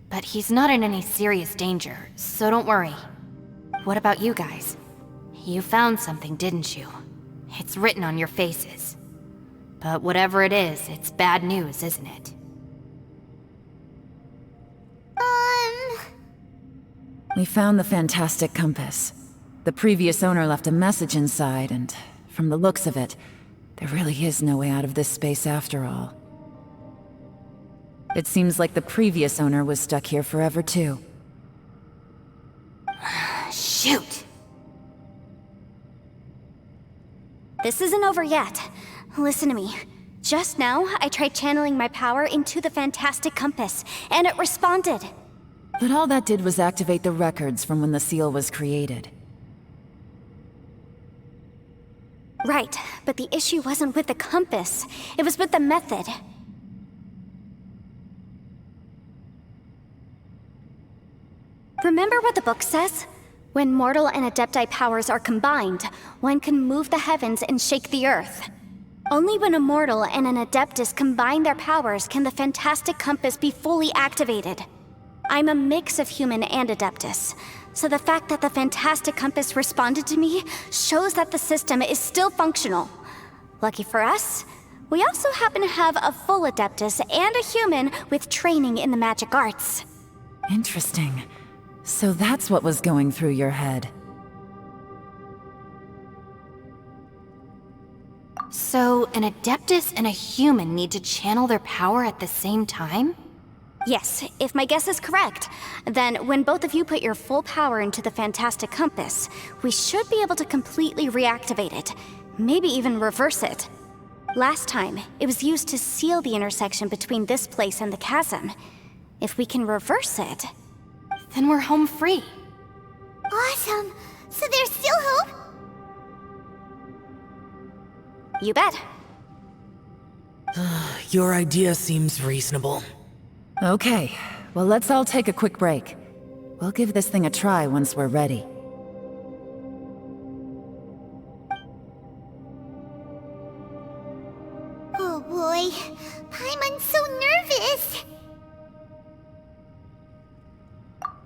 But he's not in any serious danger, so don't worry. What about you guys? You found something, didn't you? It's written on your faces. But whatever it is, it's bad news, isn't it? We found the fantastic compass. The previous owner left a message inside, and from the looks of it, there really is no way out of this space after all. It seems like the previous owner was stuck here forever too. Shoot! This isn't over yet. Listen to me. Just now, I tried channeling my power into the fantastic compass, and it responded. But all that did was activate the records from when the seal was created. Right, but the issue wasn't with the compass. It was with the method. Remember what the book says? When mortal and adepti powers are combined, one can move the heavens and shake the earth. Only when a mortal and an adeptus combine their powers can the fantastic compass be fully activated. I'm a mix of human and adeptus, so the fact that the fantastic compass responded to me shows that the system is still functional. Lucky for us, we also happen to have a full adeptus and a human with training in the magic arts. Interesting. So that's what was going through your head. So, an adeptus and a human need to channel their power at the same time? Yes, if my guess is correct, then when both of you put your full power into the fantastic compass, we should be able to completely reactivate it, maybe even reverse it. Last time, it was used to seal the intersection between this place and the chasm. If we can reverse it, then we're home free. Awesome! So there's still hope? You bet. Your idea seems reasonable. Okay, well let's all take a quick break. We'll give this thing a try once we're ready. Oh boy, Paimon's so nervous!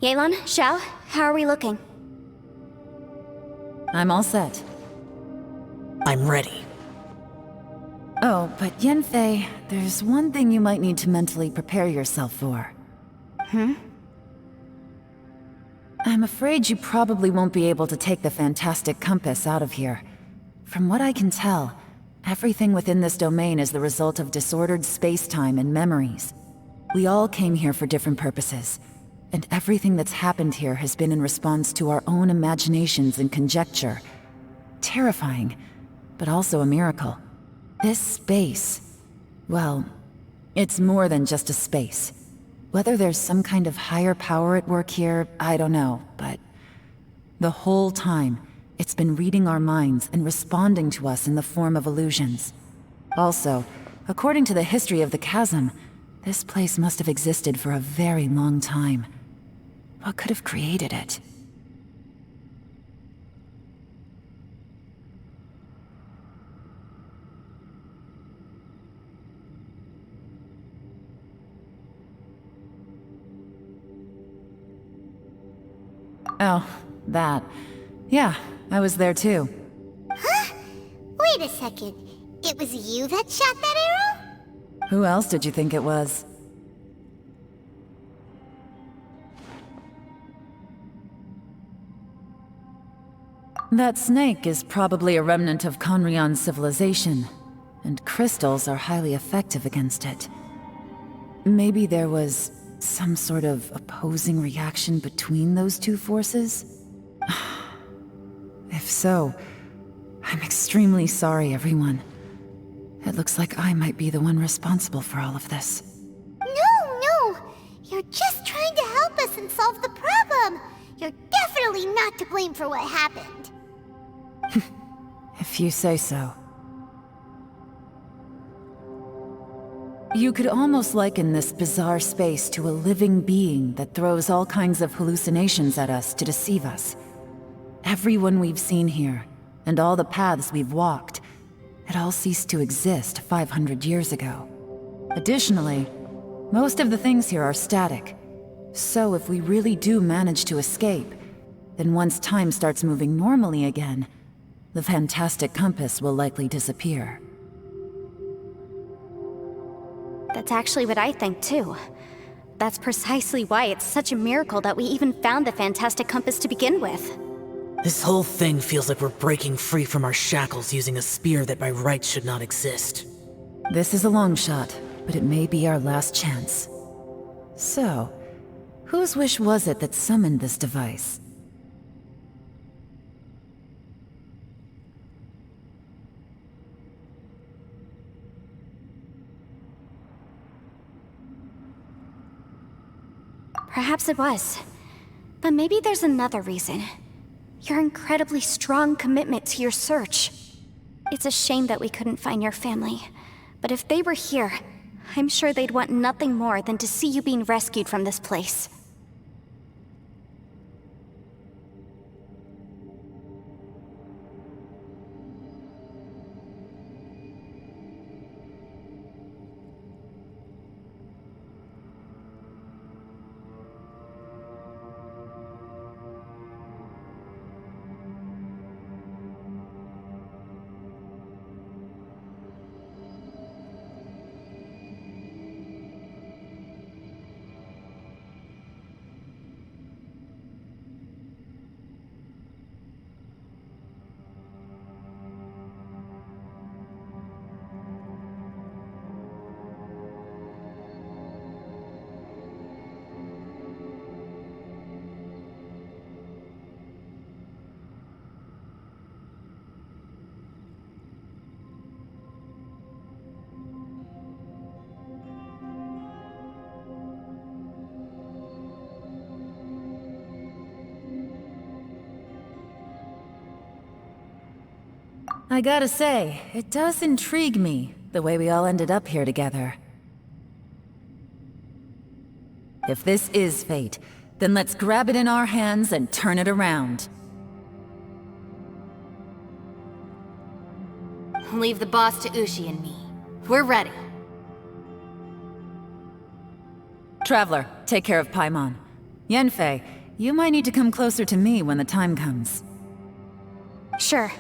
Yelan, Xiao, how are we looking? I'm all set. I'm ready. Oh, but Yanfei, there's one thing you might need to mentally prepare yourself for. I'm afraid you probably won't be able to take the fantastic compass out of here. From what I can tell, everything within this domain is the result of disordered space-time and memories. We all came here for different purposes, and everything that's happened here has been in response to our own imaginations and conjecture. Terrifying, but also a miracle. This space, well, it's more than just a space. Whether there's some kind of higher power at work here, I don't know, but the whole time, it's been reading our minds and responding to us in the form of illusions. Also, according to the history of the chasm, this place must have existed for a very long time. What could have created it? Oh, that. Yeah, I was there too. Huh? Wait a second. It was you that shot that arrow? Who else did you think it was? That snake is probably a remnant of Conrion's civilization, and crystals are highly effective against it. Maybe there was some sort of opposing reaction between those two forces? If so, I'm extremely sorry, everyone. It looks like I might be the one responsible for all of this. No! You're just trying to help us and solve the problem! You're definitely not to blame for what happened. If you say so. You could almost liken this bizarre space to a living being that throws all kinds of hallucinations at us to deceive us. Everyone we've seen here, and all the paths we've walked, it all ceased to exist 500 years ago. Additionally, most of the things here are static. So if we really do manage to escape, then once time starts moving normally again, the fantastic compass will likely disappear. That's actually what I think too. That's precisely why it's such a miracle that we even found the fantastic compass to begin with. This whole thing feels like we're breaking free from our shackles using a spear that by rights should not exist. This is a long shot, but it may be our last chance. So, whose wish was it that summoned this device? Perhaps it was. But maybe there's another reason. Your incredibly strong commitment to your search. It's a shame that we couldn't find your family. But if they were here, I'm sure they'd want nothing more than to see you being rescued from this place. I gotta say, it does intrigue me, the way we all ended up here together. If this is fate, then let's grab it in our hands and turn it around. Leave the boss to Ushi and me. We're ready. Traveler, take care of Paimon. Yanfei, you might need to come closer to me when the time comes. Sure.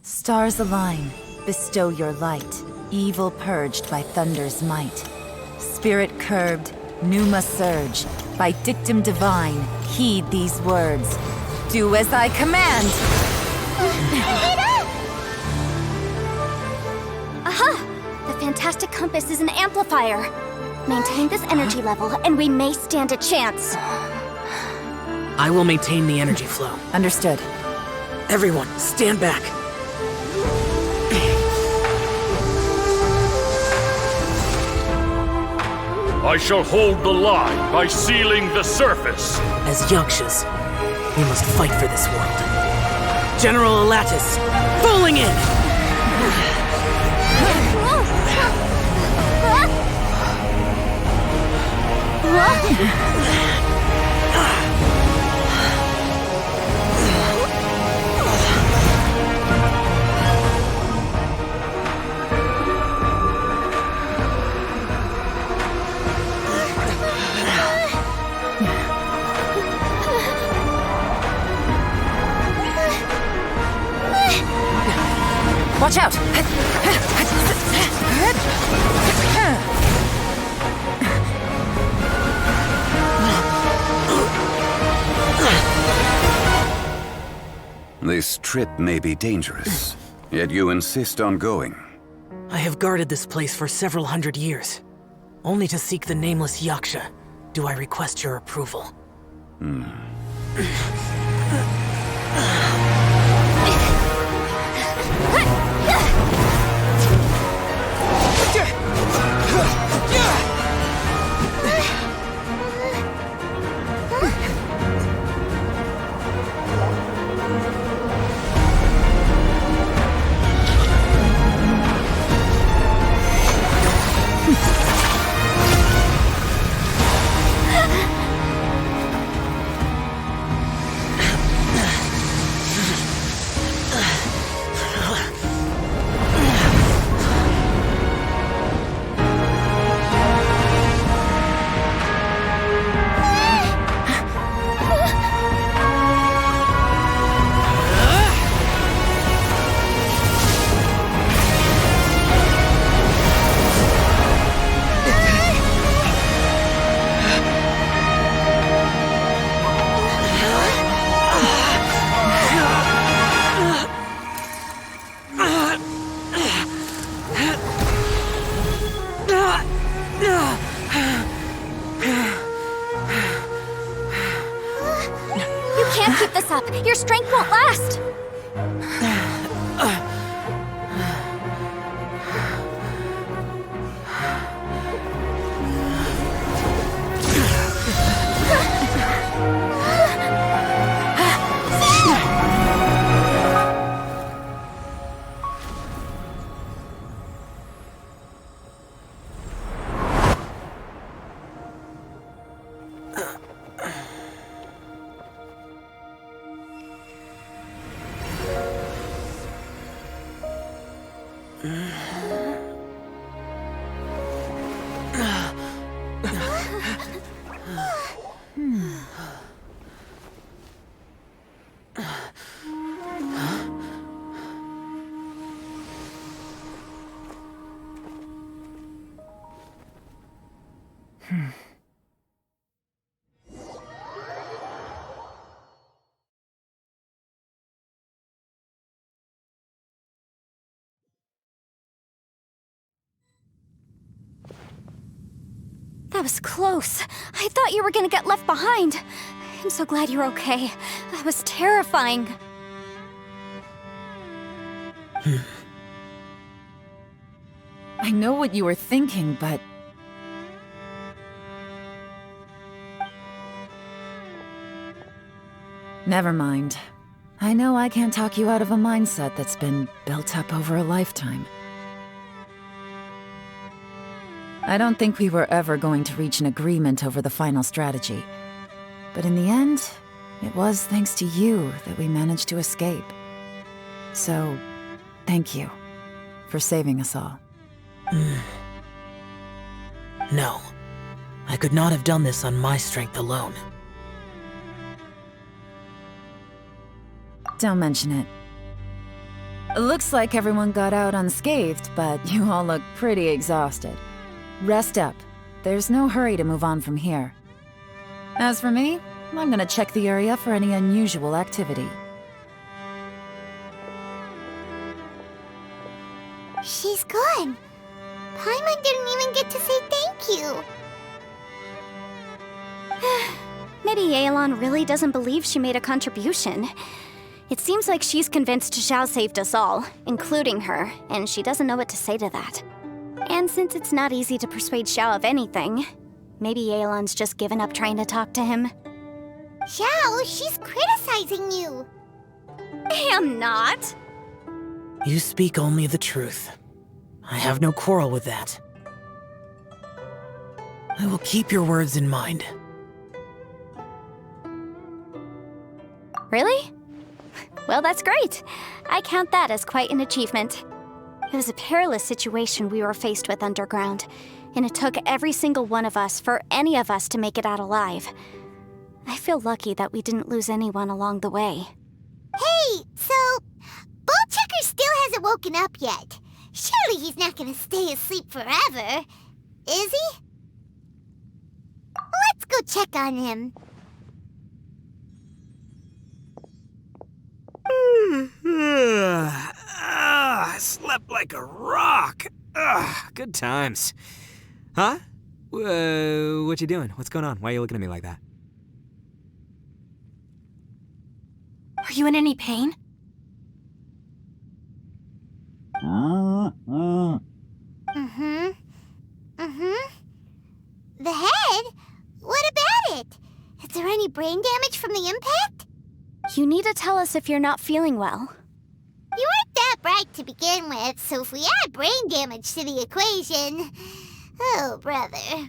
Stars align, bestow your light, evil purged by thunder's might. Spirit curbed, pneuma surge, by dictum divine, heed these words. Do as I command! Aha! The fantastic compass is an amplifier. Maintain this energy level, and we may stand a chance. I will maintain the energy flow. Understood. Everyone, stand back. I shall hold the line by sealing the surface. As Yakshas, we must fight for this world. General Alatus, falling in! Watch out! This trip may be dangerous, yet you insist on going. I have guarded this place for several hundred years. Only to seek the nameless Yaksha do I request your approval. up. Your strength won't last. That was close. I thought you were gonna get left behind. I'm so glad you're okay. That was terrifying. I know what you were thinking, but... Never mind. I know I can't talk you out of a mindset that's been built up over a lifetime. I don't think we were ever going to reach an agreement over the final strategy. But in the end, it was thanks to you that we managed to escape. So, thank you for saving us all. No. I could not have done this on my strength alone. Don't mention it. It looks like everyone got out unscathed, but you all look pretty exhausted. Rest up. There's no hurry to move on from here. As for me, I'm gonna check the area for any unusual activity. She's gone. Paimon didn't even get to say thank you. Maybe Yelan really doesn't believe she made a contribution. It seems like she's convinced Xiao saved us all, including her, and she doesn't know what to say to that. And since it's not easy to persuade Xiao of anything, maybe Yelan's just given up trying to talk to him. Xiao, she's criticizing you. I am not. You speak only the truth. I have no quarrel with that. I will keep your words in mind. Really? Well, that's great. I count that as quite an achievement. It was a perilous situation we were faced with underground, and it took every single one of us for any of us to make it out alive. I feel lucky that we didn't lose anyone along the way. Hey, so Ballchecker still hasn't woken up yet. Surely he's not gonna stay asleep forever, is he? Let's go check on him. I slept like a rock. Good times. Huh? What you doing? What's going on? Why are you looking at me like that? Are you in any pain? The head? What about it? Is there any brain damage from the impact? You need to tell us if you're not feeling well. You weren't that bright to begin with, so if we add brain damage to the equation... Oh, brother.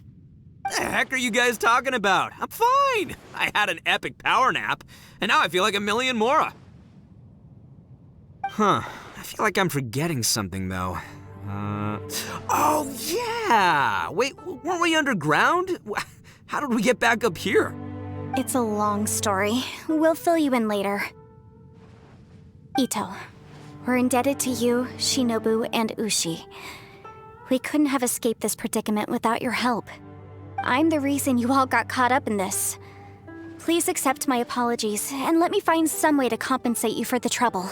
The heck are you guys talking about? I'm fine. I had an epic power nap, and now I feel like a million more. Huh. I feel like I'm forgetting something, though. Oh, yeah! Wait, weren't we underground? How did we get back up here? It's a long story. We'll fill you in later. Ito, we're indebted to you, Shinobu, and Ushi. We couldn't have escaped this predicament without your help. I'm the reason you all got caught up in this. Please accept my apologies, and let me find some way to compensate you for the trouble.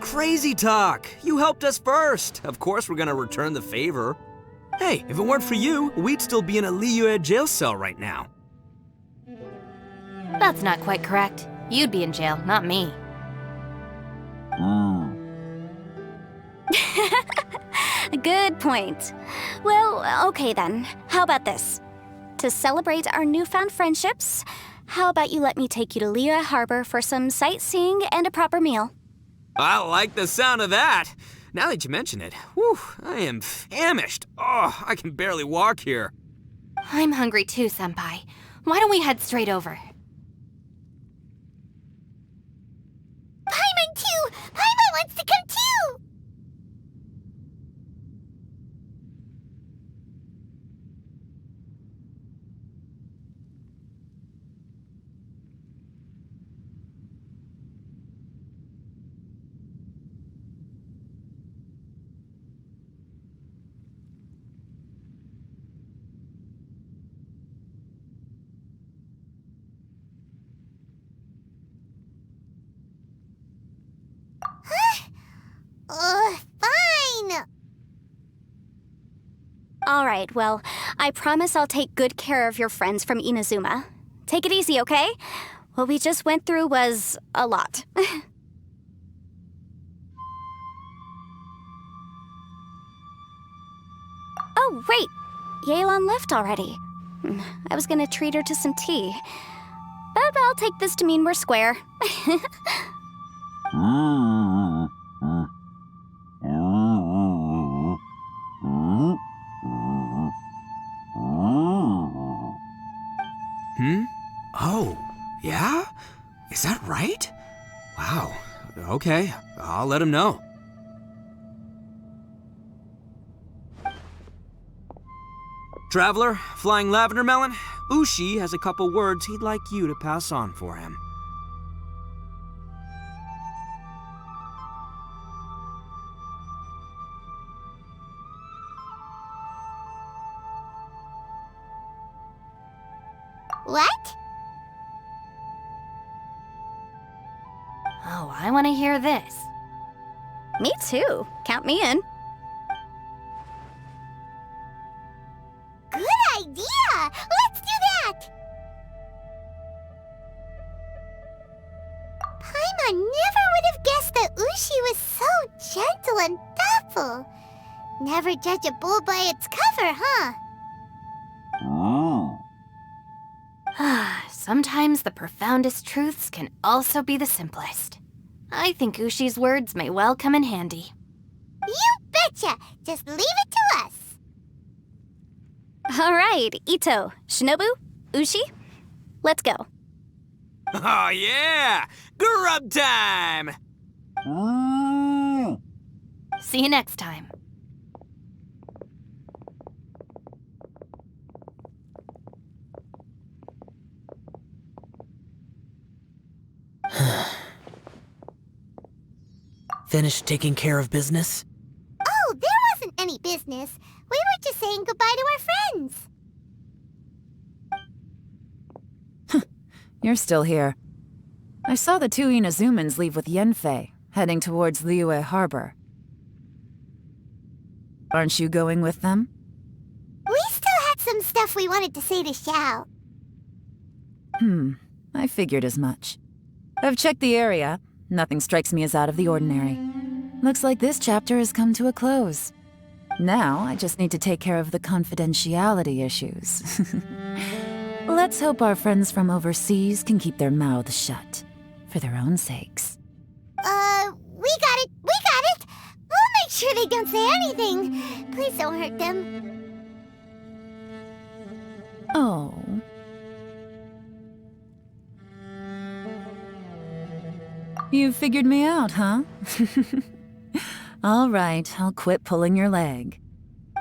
Crazy talk! You helped us first! Of course we're gonna return the favor. Hey, if it weren't for you, we'd still be in a Liyue jail cell right now. That's not quite correct. You'd be in jail, not me. Good point. Well, okay then. How about this? To celebrate our newfound friendships, how about you let me take you to Liyue Harbor for some sightseeing and a proper meal? I like the sound of that. Now that you mention it, whew, I am famished. Oh, I can barely walk here. I'm hungry too, Senpai. Why don't we head straight over? Paimon too! Paimon wants to come too! Fine! Alright, well, I promise I'll take good care of your friends from Inazuma. Take it easy, okay? What we just went through was a lot. Oh, wait! Yelan left already. I was gonna treat her to some tea. But I'll take this to mean we're square. Oh, yeah? Is that right? Wow. Okay, I'll let him know. Traveler, Flying Lavender Melon, Ushi has a couple words he'd like you to pass on for him. What? Oh, I want to hear this. Me too. Count me in. Good idea! Let's do that! Paimon never would have guessed that Ushi was so gentle and thoughtful. Never judge a bull by its cover, huh? Sometimes the profoundest truths can also be the simplest. I think Ushi's words may well come in handy. You betcha! Just leave it to us! Alright, Ito, Shinobu, Ushi, let's go. Oh yeah! Grub time! See you next time. Finished taking care of business? Oh, there wasn't any business. We were just saying goodbye to our friends. You're still here. I saw the two Inazumans leave with Yanfei, heading towards Liyue Harbor. Aren't you going with them? We still had some stuff we wanted to say to Xiao. I figured as much. I've checked the area. Nothing strikes me as out of the ordinary. Looks like this chapter has come to a close. Now, I just need to take care of the confidentiality issues. Let's hope our friends from overseas can keep their mouths shut, for their own sakes. We got it! We got it! We'll make sure they don't say anything. Please don't hurt them. Oh. You figured me out, huh? All right, I'll quit pulling your leg.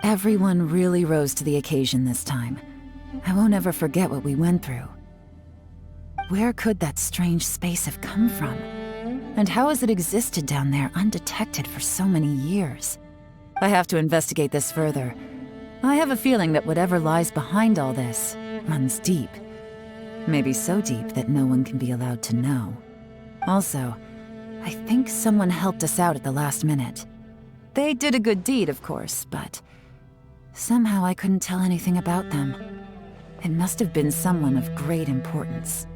Everyone really rose to the occasion this time. I won't ever forget what we went through. Where could that strange space have come from? And how has it existed down there undetected for so many years? I have to investigate this further. I have a feeling that whatever lies behind all this runs deep. Maybe so deep that no one can be allowed to know. Also, I think someone helped us out at the last minute. They did a good deed, of course, but somehow I couldn't tell anything about them. It must have been someone of great importance.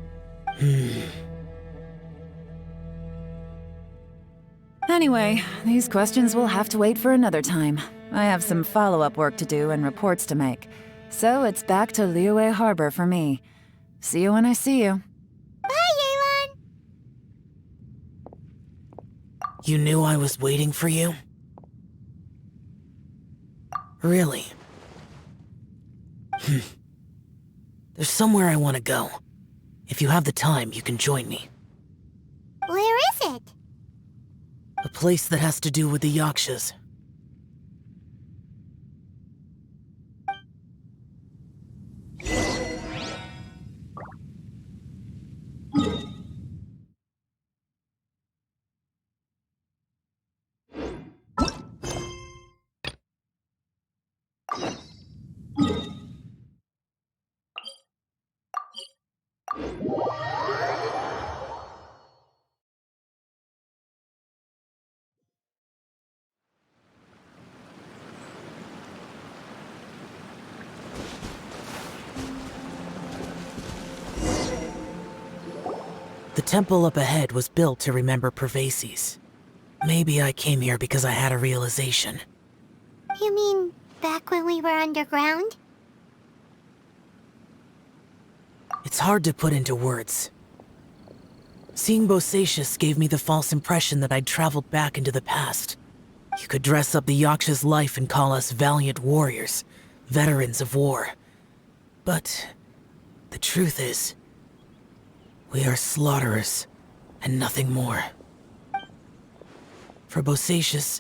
Anyway, these questions will have to wait for another time. I have some follow-up work to do and reports to make. So it's back to Liyue Harbor for me. See you when I see you. Bye, Yelan! You knew I was waiting for you? Really? There's somewhere I want to go. If you have the time, you can join me. Where is it? A place that has to do with the Yakshas. The temple up ahead was built to remember Pervases. Maybe I came here because I had a realization. You mean back when we were underground? It's hard to put into words. Seeing Bosacius gave me the false impression that I'd traveled back into the past. You could dress up the Yaksha's life and call us valiant warriors, veterans of war. But the truth is, we are slaughterers, and nothing more. For Bosacius,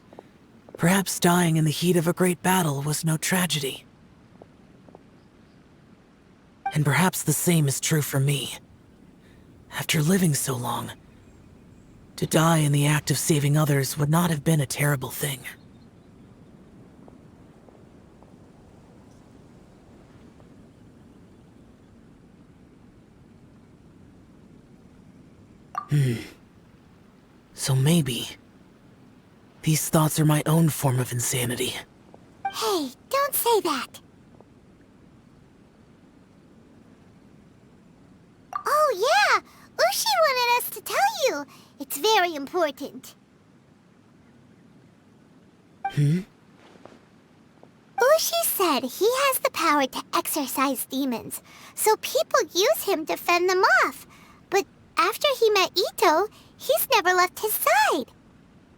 perhaps dying in the heat of a great battle was no tragedy. And perhaps the same is true for me. After living so long, to die in the act of saving others would not have been a terrible thing. So maybe these thoughts are my own form of insanity. Hey, don't say that. Oh yeah, Ushi wanted us to tell you. It's very important. Ushi said he has the power to exorcise demons, so people use him to fend them off. But after he met Ito, he's never left his side.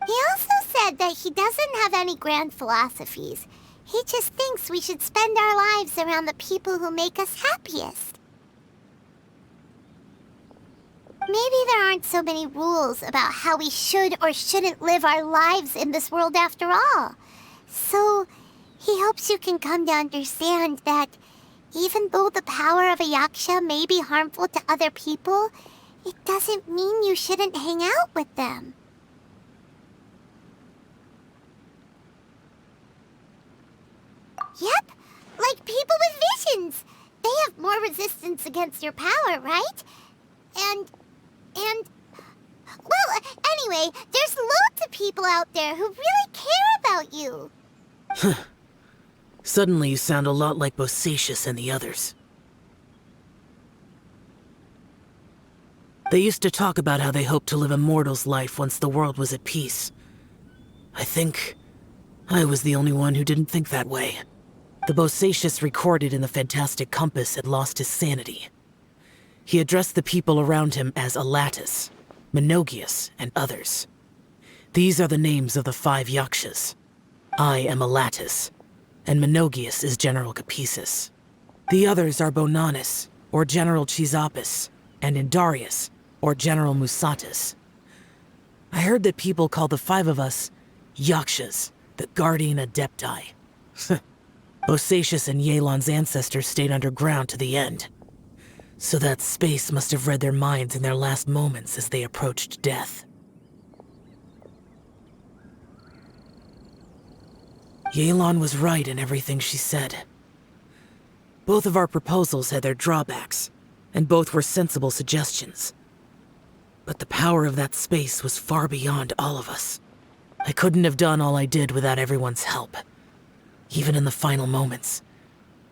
He also said that he doesn't have any grand philosophies. He just thinks we should spend our lives around the people who make us happiest. Maybe there aren't so many rules about how we should or shouldn't live our lives in this world after all. So, he hopes you can come to understand that even though the power of a yaksha may be harmful to other people, it doesn't mean you shouldn't hang out with them. Yep, like people with visions. They have more resistance against your power, right? Well, anyway, there's loads of people out there who really care about you. Suddenly you sound a lot like Bosacius and the others. They used to talk about how they hoped to live a mortal's life once the world was at peace. I think I was the only one who didn't think that way. The Bosacius recorded in the Fantastic Compass had lost his sanity. He addressed the people around him as Alatus, Menogius, and others. These are the names of the 5 Yakshas. I am Alatus, and Menogius is General Capisis. The others are Bonanis, or General Chizapis, and Indarius, or General Musatus. I heard that people call the 5 of us Yakshas, the Guardian Adepti. Bosacius and Yelan's ancestors stayed underground to the end. So that space must have read their minds in their last moments as they approached death. Yelan was right in everything she said. Both of our proposals had their drawbacks, and both were sensible suggestions. But the power of that space was far beyond all of us. I couldn't have done all I did without everyone's help. Even in the final moments,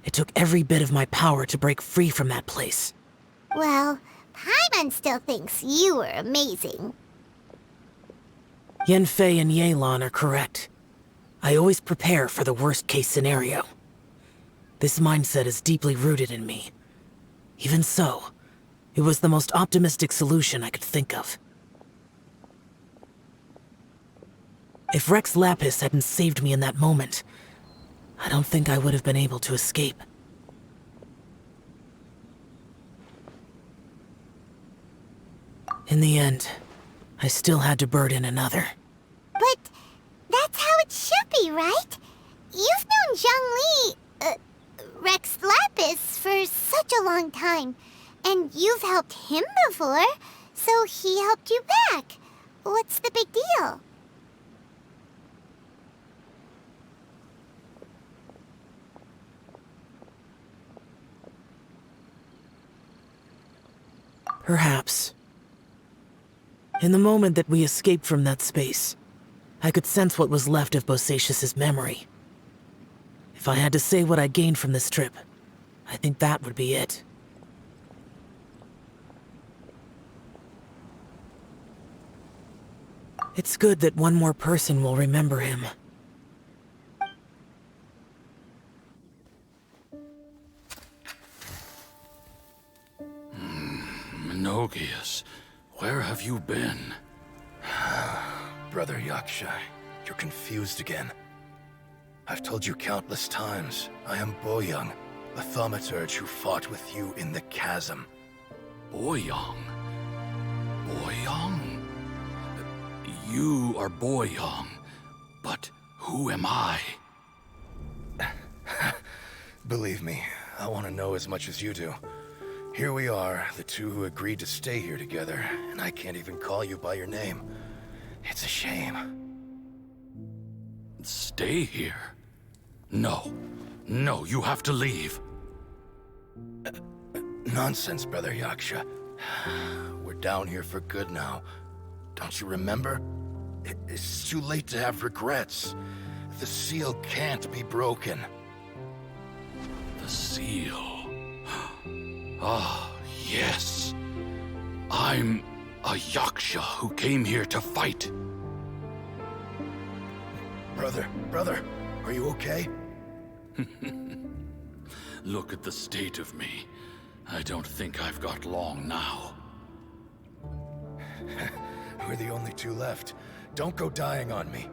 it took every bit of my power to break free from that place. Well, Paimon still thinks you were amazing. Yanfei and Yelan are correct. I always prepare for the worst-case scenario. This mindset is deeply rooted in me. Even so, it was the most optimistic solution I could think of. If Rex Lapis hadn't saved me in that moment, I don't think I would have been able to escape. In the end, I still had to burden another. But that's how it should be, right? You've known Zhongli, Rex Lapis, for such a long time. And you've helped him before, so he helped you back. What's the big deal? Perhaps. In the moment that we escaped from that space, I could sense what was left of Bosacius's memory. If I had to say what I gained from this trip, I think that would be it. It's good that one more person will remember him. Menogias, where have you been? Brother Yaksha, you're confused again. I've told you countless times, I am Boyoung, the thaumaturge who fought with you in the chasm. Boyoung? Boyoung? You are Boyoung, but who am I? Believe me, I want to know as much as you do. Here we are, the two who agreed to stay here together, and I can't even call you by your name. It's a shame. Stay here? No. No, you have to leave. Nonsense, Brother Yaksha. We're down here for good now. Don't you remember? It's too late to have regrets. The seal can't be broken. The seal. Ah, yes. I'm a Yaksha who came here to fight. Brother, are you okay? Look at the state of me. I don't think I've got long now. We're the only two left. Don't go dying on me.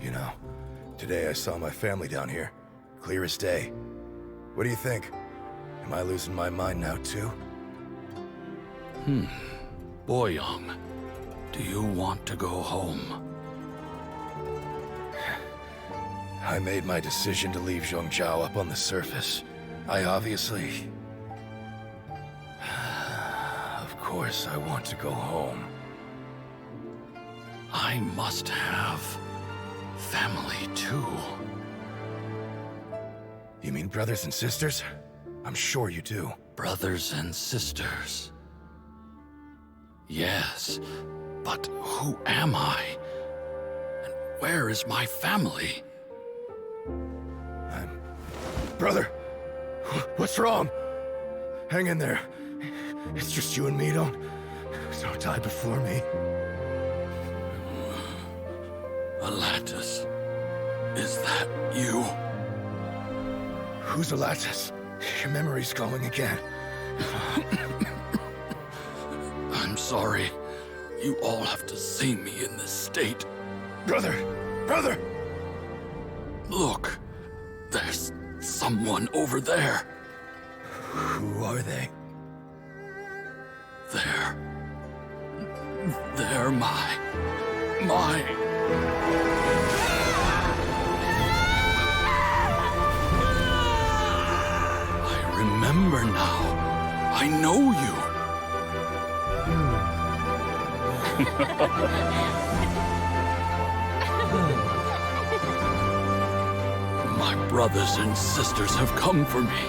You know, today I saw my family down here. Clear as day. What do you think? Am I losing my mind now too? Boyoung, do you want to go home? I made my decision to leave Zhongzhou up on the surface. I obviously... Of course I want to go home. I must have family too. You mean brothers and sisters? I'm sure you do. Brothers and sisters. Yes, but who am I? And where is my family? Brother! What's wrong? Hang in there. It's just you and me, don't die before me. Alatus, is that you? Who's Alatus? Your memory's going again. I'm sorry. You all have to see me in this state. Brother! Look, there's someone over there. Who are they? They're my... I remember now. I know you. My brothers and sisters have come for me,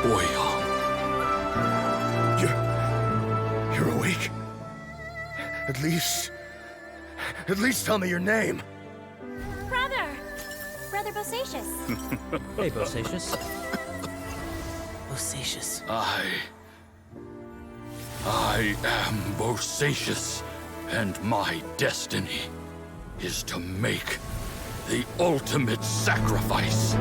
Boyoung. You're awake? At least tell me your name. Brother Bosacius. Hey, Bosacius. Bosacius. I am Bosacius, and my destiny is to make the ultimate sacrifice.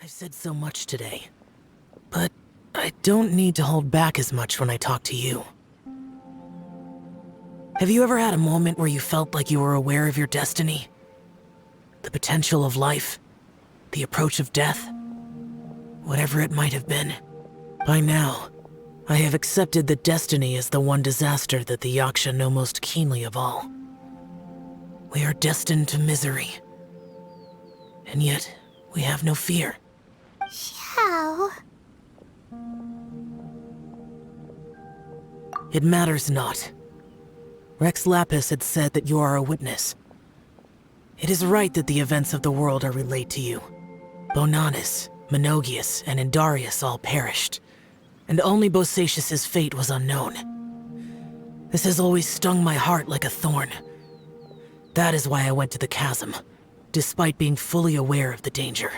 I've said so much today, but I don't need to hold back as much when I talk to you. Have you ever had a moment where you felt like you were aware of your destiny? The potential of life? The approach of death? Whatever it might have been. By now, I have accepted that destiny is the one disaster that the Yaksha know most keenly of all. We are destined to misery. And yet, we have no fear. Xiao. It matters not. Rex Lapis had said that you are a witness. It is right that the events of the world are relayed to you. Bonanis, Menogius, and Indarius all perished, and only Bosacius's fate was unknown. This has always stung my heart like a thorn. That is why I went to the chasm, despite being fully aware of the danger.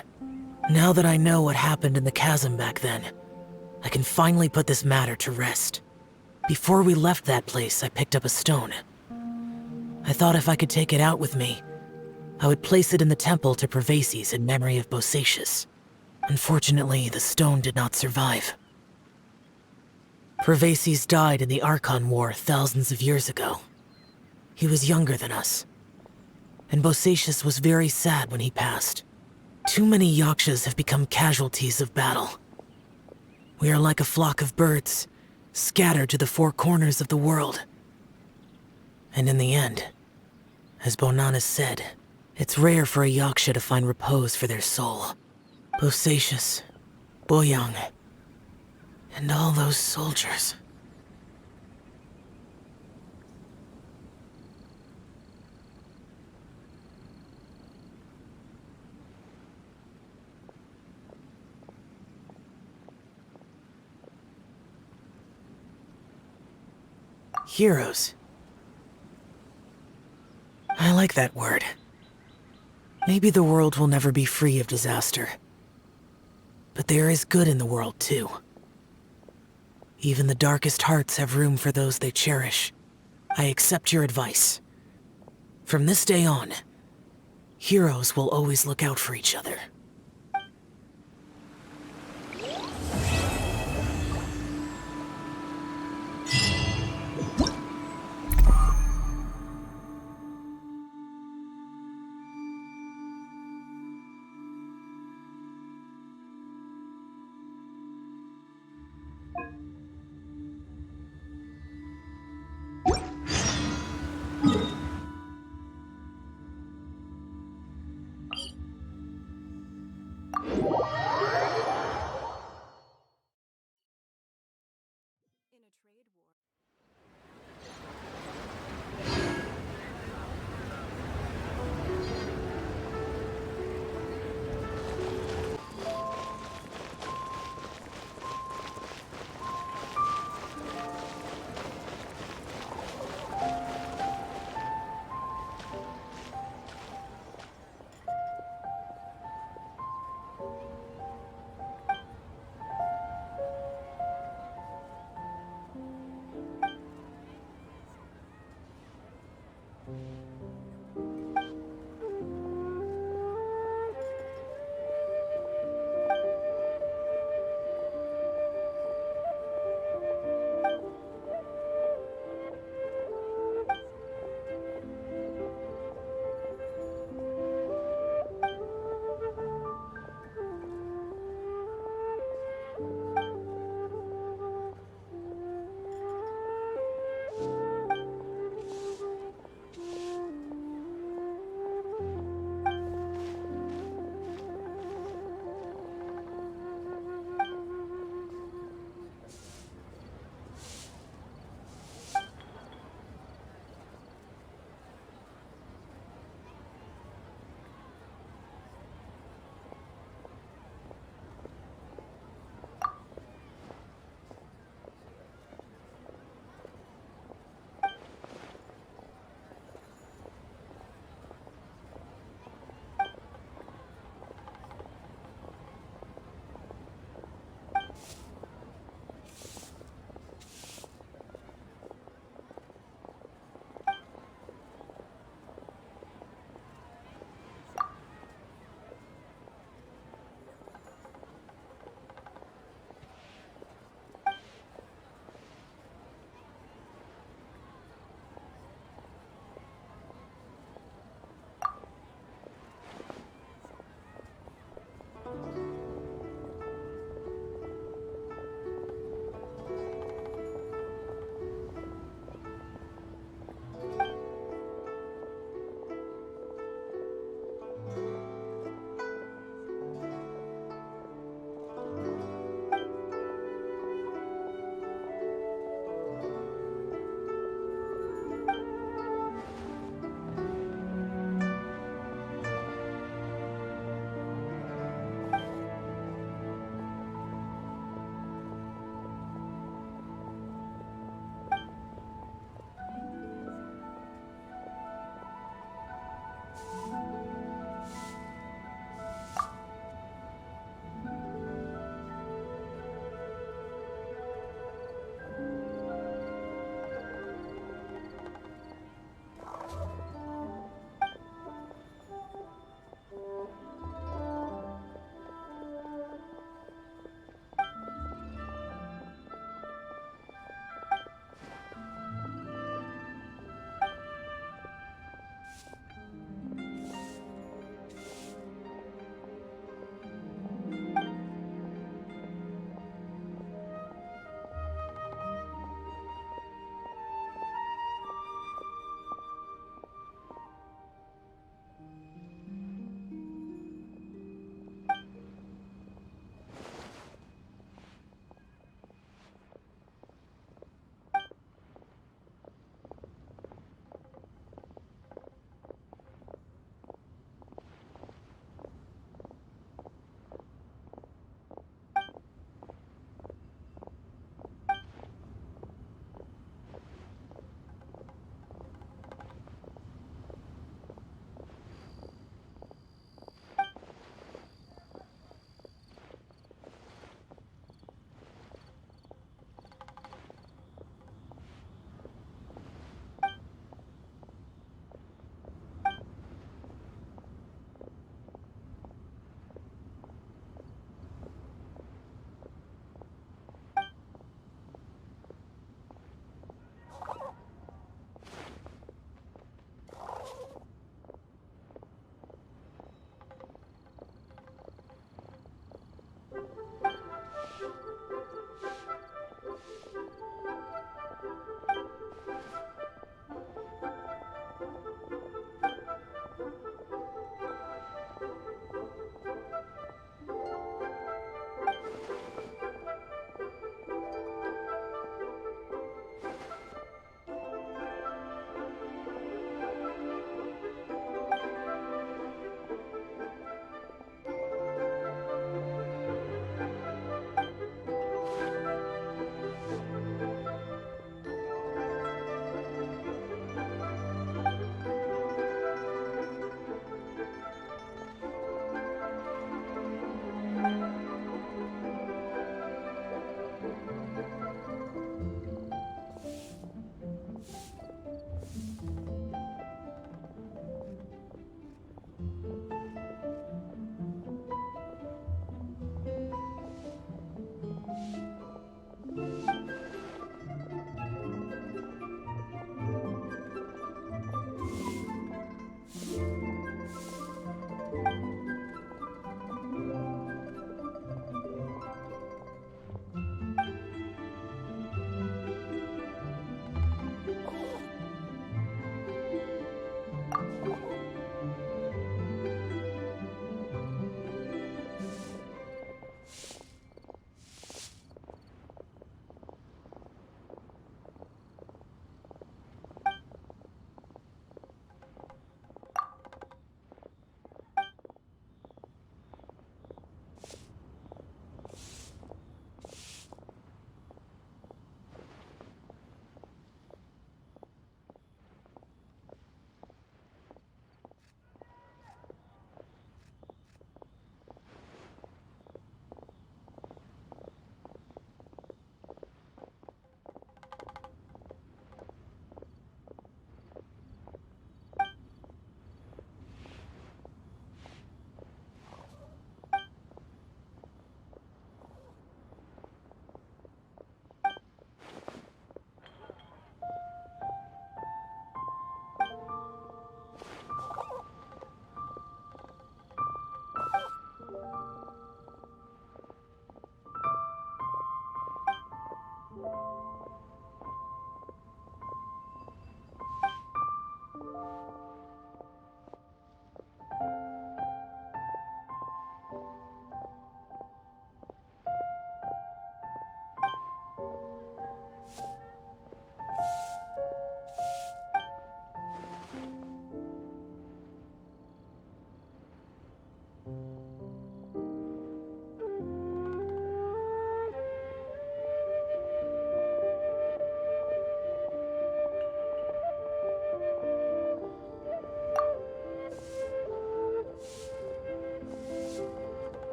Now that I know what happened in the chasm back then, I can finally put this matter to rest. Before we left that place, I picked up a stone. I thought if I could take it out with me, I would place it in the temple to Pervases in memory of Bosacius. Unfortunately, the stone did not survive. Pervases died in the Archon War thousands of years ago. He was younger than us, and Bosacius was very sad when he passed. Too many Yakshas have become casualties of battle. We are like a flock of birds, scattered to the four corners of the world. And in the end, as Bonanis said, it's rare for a Yaksha to find repose for their soul. Bosacius, Boyang, and all those soldiers. Heroes. I like that word. Maybe the world will never be free of disaster. But there is good in the world, too. Even the darkest hearts have room for those they cherish. I accept your advice. From this day on, heroes will always look out for each other.